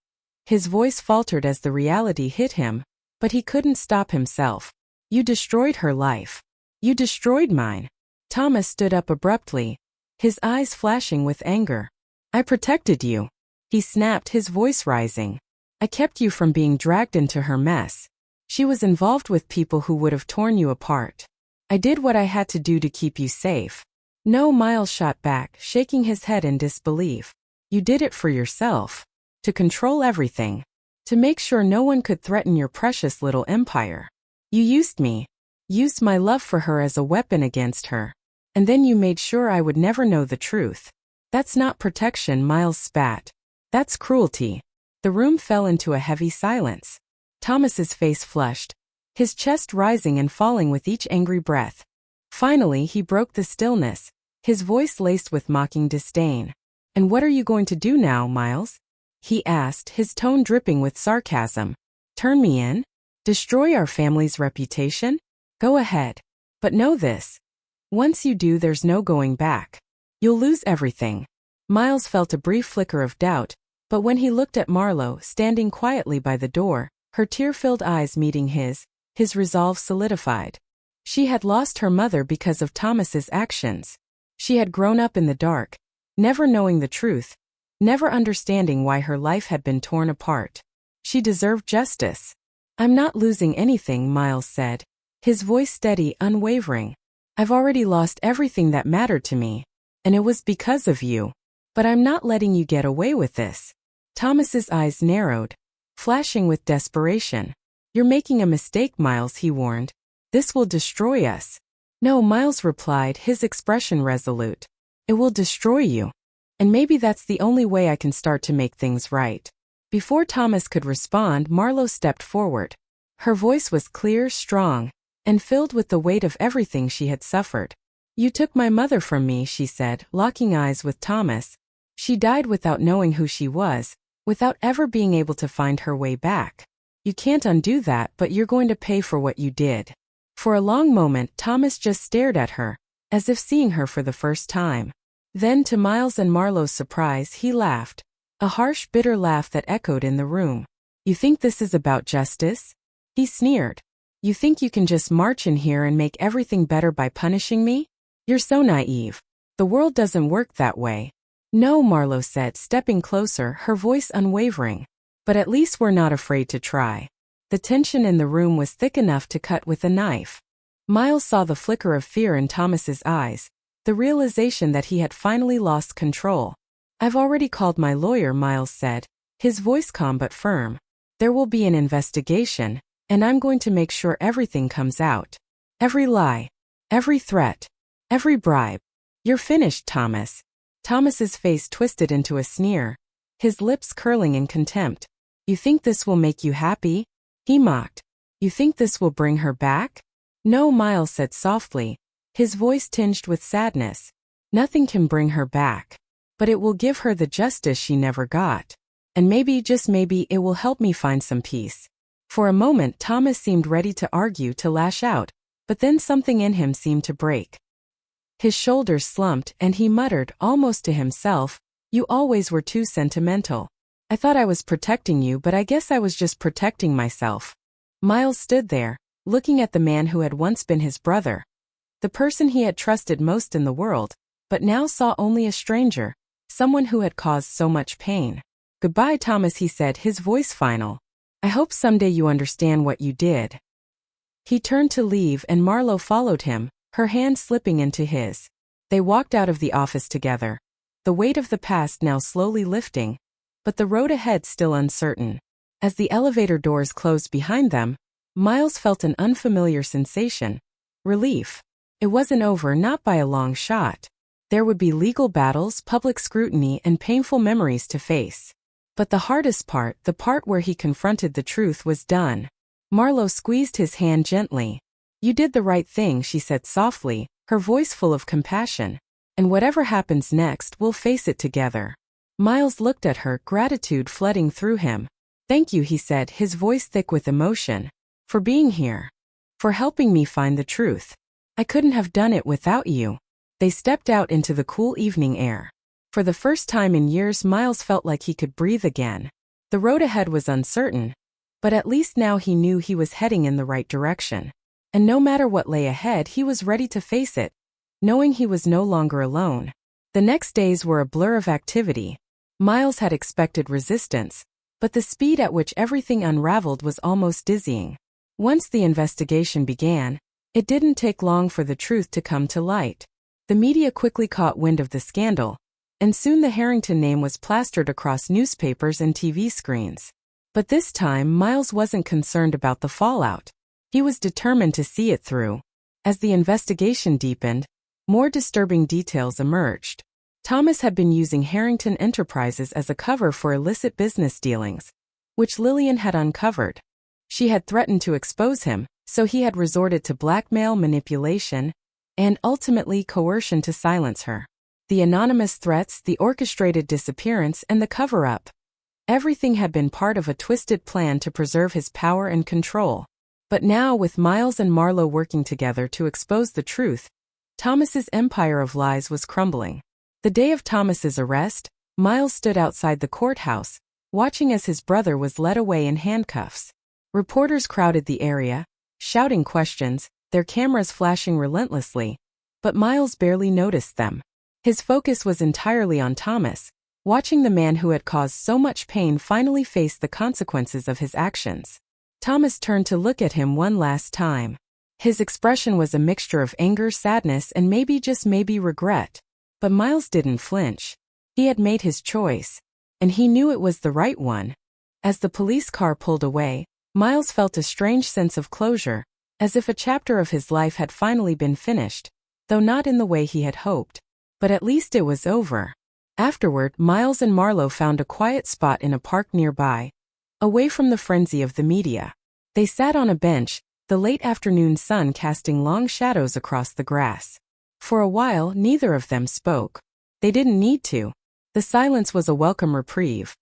His voice faltered as the reality hit him, but he couldn't stop himself. "You destroyed her life. You destroyed mine." Thomas stood up abruptly, his eyes flashing with anger. "I protected you," he snapped, his voice rising. "I kept you from being dragged into her mess. She was involved with people who would have torn you apart. I did what I had to do to keep you safe." "No," Miles shot back, shaking his head in disbelief. "You did it for yourself. To control everything. To make sure no one could threaten your precious little empire. You used me. Used my love for her as a weapon against her. And then you made sure I would never know the truth. That's not protection," Miles spat. "That's cruelty." The room fell into a heavy silence. Thomas's face flushed, his chest rising and falling with each angry breath. Finally, he broke the stillness, his voice laced with mocking disdain. "And what are you going to do now, Miles?" he asked, his tone dripping with sarcasm. "Turn me in? Destroy our family's reputation? Go ahead. But know this. Once you do, there's no going back. You'll lose everything." Miles felt a brief flicker of doubt, but when he looked at Marlo, standing quietly by the door, her tear-filled eyes meeting his resolve solidified. She had lost her mother because of Thomas's actions. She had grown up in the dark, never knowing the truth, never understanding why her life had been torn apart. She deserved justice. "I'm not losing anything," Miles said, his voice steady, unwavering. "I've already lost everything that mattered to me, and it was because of you. But I'm not letting you get away with this." Thomas's eyes narrowed, flashing with desperation. "You're making a mistake, Miles," he warned. "This will destroy us." "No," Miles replied, his expression resolute. "It will destroy you. And maybe that's the only way I can start to make things right. Before Thomas could respond, Marlo stepped forward. Her voice was clear, strong, and filled with the weight of everything she had suffered. You took my mother from me, she said, locking eyes with Thomas. She died without knowing who she was, without ever being able to find her way back. You can't undo that, but you're going to pay for what you did. For a long moment, Thomas just stared at her, as if seeing her for the first time. Then, to Miles and Marlo's surprise, he laughed. A harsh, bitter laugh that echoed in the room. You think this is about justice? He sneered. You think you can just march in here and make everything better by punishing me? You're so naive. The world doesn't work that way. No, Marlo said, stepping closer, her voice unwavering. But at least we're not afraid to try. The tension in the room was thick enough to cut with a knife. Miles saw the flicker of fear in Thomas's eyes, the realization that he had finally lost control. I've already called my lawyer, Miles said, his voice calm but firm. There will be an investigation, and I'm going to make sure everything comes out. Every lie, every threat, every bribe. You're finished, Thomas. Thomas's face twisted into a sneer, his lips curling in contempt. You think this will make you happy? He mocked. You think this will bring her back? No, Miles said softly, his voice tinged with sadness. Nothing can bring her back. But it will give her the justice she never got. And maybe, just maybe, it will help me find some peace. For a moment, Thomas seemed ready to argue, to lash out, but then something in him seemed to break. His shoulders slumped, and he muttered, almost to himself, You always were too sentimental. I thought I was protecting you, but I guess I was just protecting myself. Miles stood there, looking at the man who had once been his brother, the person he had trusted most in the world, but now saw only a stranger, someone who had caused so much pain. Goodbye, Thomas, he said, his voice final. I hope someday you understand what you did. He turned to leave, and Marlo followed him, her hand slipping into his. They walked out of the office together, the weight of the past now slowly lifting, but the road ahead still uncertain. As the elevator doors closed behind them, Miles felt an unfamiliar sensation. Relief. It wasn't over, not by a long shot. There would be legal battles, public scrutiny, and painful memories to face. But the hardest part, the part where he confronted the truth, was done. Marlo squeezed his hand gently. You did the right thing, she said softly, her voice full of compassion. And whatever happens next, we'll face it together. Miles looked at her, gratitude flooding through him. Thank you, he said, his voice thick with emotion. For being here. For helping me find the truth. I couldn't have done it without you. They stepped out into the cool evening air. For the first time in years, Miles felt like he could breathe again. The road ahead was uncertain, but at least now he knew he was heading in the right direction. And no matter what lay ahead, he was ready to face it, knowing he was no longer alone. The next days were a blur of activity. Miles had expected resistance, but the speed at which everything unraveled was almost dizzying. Once the investigation began, it didn't take long for the truth to come to light. The media quickly caught wind of the scandal, and soon the Harrington name was plastered across newspapers and TV screens. But this time, Miles wasn't concerned about the fallout. He was determined to see it through. As the investigation deepened, more disturbing details emerged. Thomas had been using Harrington Enterprises as a cover for illicit business dealings, which Lillian had uncovered. She had threatened to expose him, so he had resorted to blackmail, manipulation, and ultimately coercion to silence her. The anonymous threats, the orchestrated disappearance, and the cover-up. Everything had been part of a twisted plan to preserve his power and control. But now, with Miles and Marlo working together to expose the truth, Thomas's empire of lies was crumbling. The day of Thomas's arrest, Miles stood outside the courthouse, watching as his brother was led away in handcuffs. Reporters crowded the area, shouting questions, their cameras flashing relentlessly, but Miles barely noticed them. His focus was entirely on Thomas, watching the man who had caused so much pain finally face the consequences of his actions. Thomas turned to look at him one last time. His expression was a mixture of anger, sadness, and maybe, just maybe, regret. But Miles didn't flinch. He had made his choice, and he knew it was the right one. As the police car pulled away, Miles felt a strange sense of closure, as if a chapter of his life had finally been finished, though not in the way he had hoped. But at least it was over. Afterward, Miles and Marlo found a quiet spot in a park nearby, away from the frenzy of the media. They sat on a bench, the late afternoon sun casting long shadows across the grass. For a while, neither of them spoke. They didn't need to. The silence was a welcome reprieve.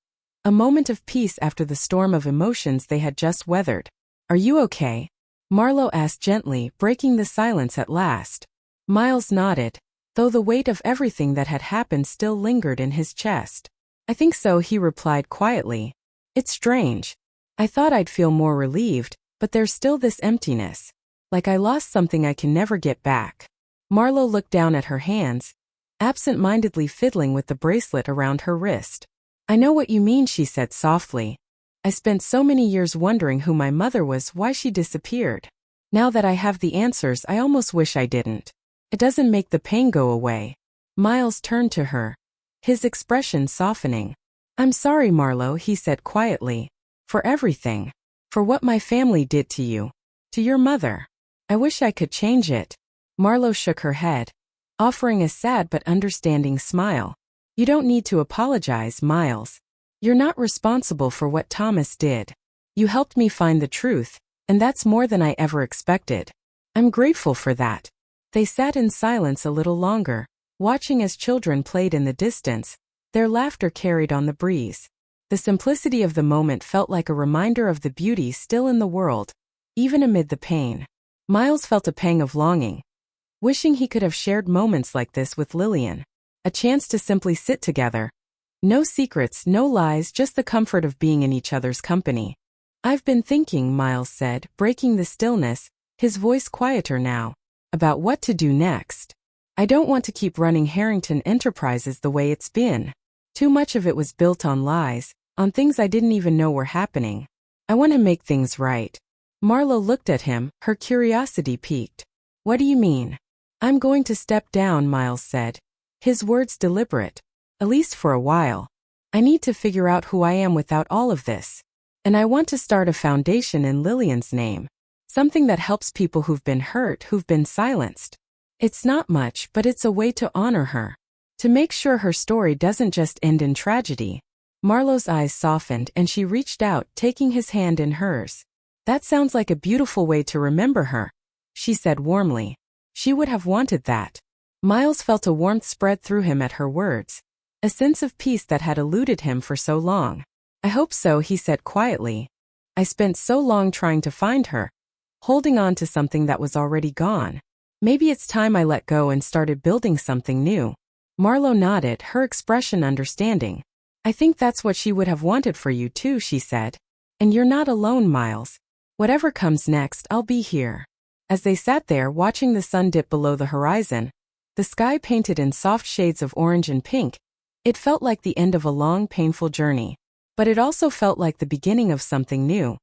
A moment of peace after the storm of emotions they had just weathered. "Are you okay?" Marlo asked gently, breaking the silence at last. Miles nodded, though the weight of everything that had happened still lingered in his chest. "I think so," he replied quietly. "It's strange. I thought I'd feel more relieved, but there's still this emptiness. Like I lost something I can never get back." Marlo looked down at her hands, absent-mindedly fiddling with the bracelet around her wrist. "I know what you mean," she said softly. "I spent so many years wondering who my mother was, why she disappeared. Now that I have the answers, I almost wish I didn't. It doesn't make the pain go away." Miles turned to her, his expression softening. "I'm sorry, Marlo," he said quietly. "For everything. For what my family did to you. To your mother. I wish I could change it." Marlo shook her head, offering a sad but understanding smile. "You don't need to apologize, Miles. You're not responsible for what Thomas did. You helped me find the truth, and that's more than I ever expected. I'm grateful for that." They sat in silence a little longer, watching as children played in the distance, their laughter carried on the breeze. The simplicity of the moment felt like a reminder of the beauty still in the world, even amid the pain. Miles felt a pang of longing, wishing he could have shared moments like this with Lillian. A chance to simply sit together. No secrets, no lies, just the comfort of being in each other's company. "I've been thinking," Miles said, breaking the stillness, his voice quieter now, "about what to do next. I don't want to keep running Harrington Enterprises the way it's been. Too much of it was built on lies, on things I didn't even know were happening. I want to make things right." Marlo looked at him, her curiosity piqued. "What do you mean?" "I'm going to step down," Miles said, his words deliberate. "At least for a while. I need to figure out who I am without all of this. And I want to start a foundation in Lillian's name. Something that helps people who've been hurt, who've been silenced. It's not much, but it's a way to honor her. To make sure her story doesn't just end in tragedy." Marlo's eyes softened and she reached out, taking his hand in hers. "That sounds like a beautiful way to remember her," she said warmly. She would have wanted that. Miles felt a warmth spread through him at her words, a sense of peace that had eluded him for so long. "I hope so," he said quietly. "I spent so long trying to find her, holding on to something that was already gone. Maybe it's time I let go and started building something new." Marlo nodded, her expression understanding. "I think that's what she would have wanted for you too," she said. "And you're not alone, Miles. Whatever comes next, I'll be here." As they sat there watching the sun dip below the horizon, the sky painted in soft shades of orange and pink, it felt like the end of a long, painful journey. But it also felt like the beginning of something new.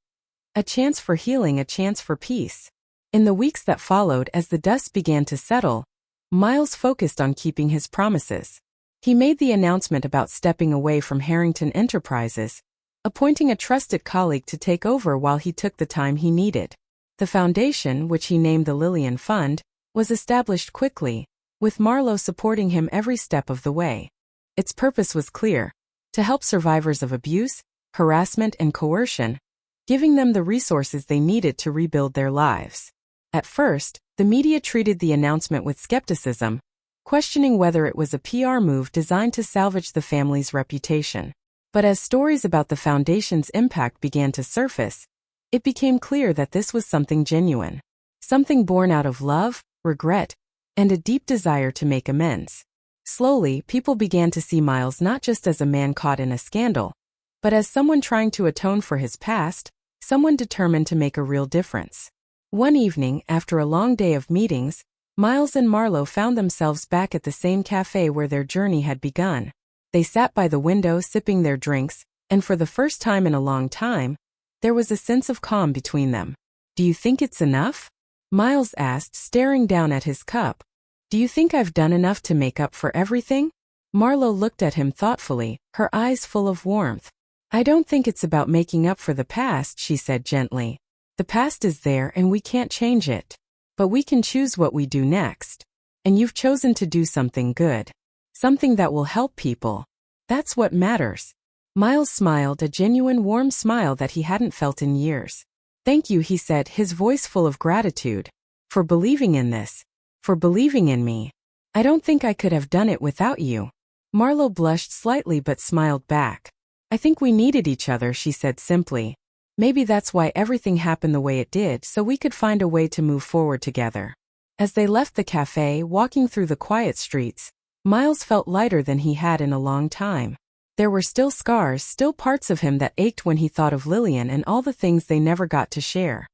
A chance for healing, a chance for peace. In the weeks that followed, as the dust began to settle, Miles focused on keeping his promises. He made the announcement about stepping away from Harrington Enterprises, appointing a trusted colleague to take over while he took the time he needed. The foundation, which he named the Lillian Fund, was established quickly, with Marlo supporting him every step of the way. Its purpose was clear: to help survivors of abuse, harassment, and coercion, giving them the resources they needed to rebuild their lives. At first, the media treated the announcement with skepticism, questioning whether it was a PR move designed to salvage the family's reputation. But as stories about the foundation's impact began to surface, it became clear that this was something genuine. Something born out of love, regret, and a deep desire to make amends. Slowly, people began to see Miles not just as a man caught in a scandal, but as someone trying to atone for his past, someone determined to make a real difference. One evening, after a long day of meetings, Miles and Marlo found themselves back at the same cafe where their journey had begun. They sat by the window sipping their drinks, and for the first time in a long time, there was a sense of calm between them. "Do you think it's enough?" Miles asked, staring down at his cup. "Do you think I've done enough to make up for everything?" Marlo looked at him thoughtfully, her eyes full of warmth. "I don't think it's about making up for the past," she said gently. "The past is there and we can't change it. But we can choose what we do next. And you've chosen to do something good." Something that will help people. That's what matters. Miles smiled, a genuine warm smile that he hadn't felt in years. Thank you, he said, his voice full of gratitude. For believing in this. For believing in me. I don't think I could have done it without you. Marlo blushed slightly but smiled back. I think we needed each other, she said simply. Maybe that's why everything happened the way it did, so we could find a way to move forward together. As they left the cafe, walking through the quiet streets, Miles felt lighter than he had in a long time. There were still scars, still parts of him that ached when he thought of Lillian and all the things they never got to share.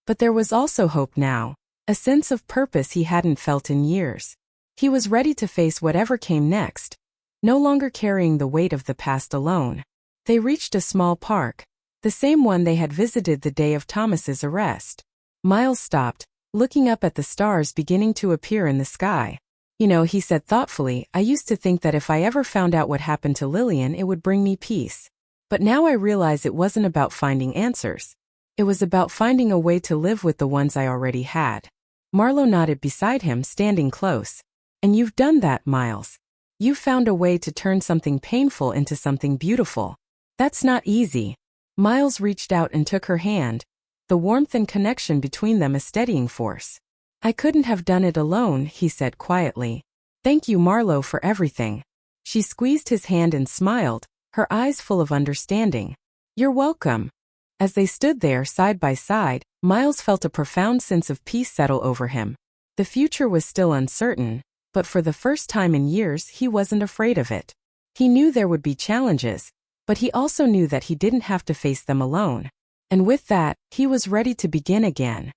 But there was also hope now, a sense of purpose he hadn't felt in years. He was ready to face whatever came next, no longer carrying the weight of the past alone. They reached a small park, the same one they had visited the day of Thomas's arrest. Miles stopped, looking up at the stars beginning to appear in the sky. You know, he said thoughtfully, I used to think that if I ever found out what happened to Lillian, it would bring me peace. But now I realize it wasn't about finding answers. It was about finding a way to live with the ones I already had. Marlo nodded beside him, standing close. And you've done that, Miles. You've found a way to turn something painful into something beautiful. That's not easy. Miles reached out and took her hand, the warmth and connection between them a steadying force. I couldn't have done it alone, he said quietly. Thank you, Marlo, for everything. She squeezed his hand and smiled, her eyes full of understanding. You're welcome. As they stood there side by side, Miles felt a profound sense of peace settle over him. The future was still uncertain, but for the first time in years he wasn't afraid of it. He knew there would be challenges, but he also knew that he didn't have to face them alone. And with that, he was ready to begin again.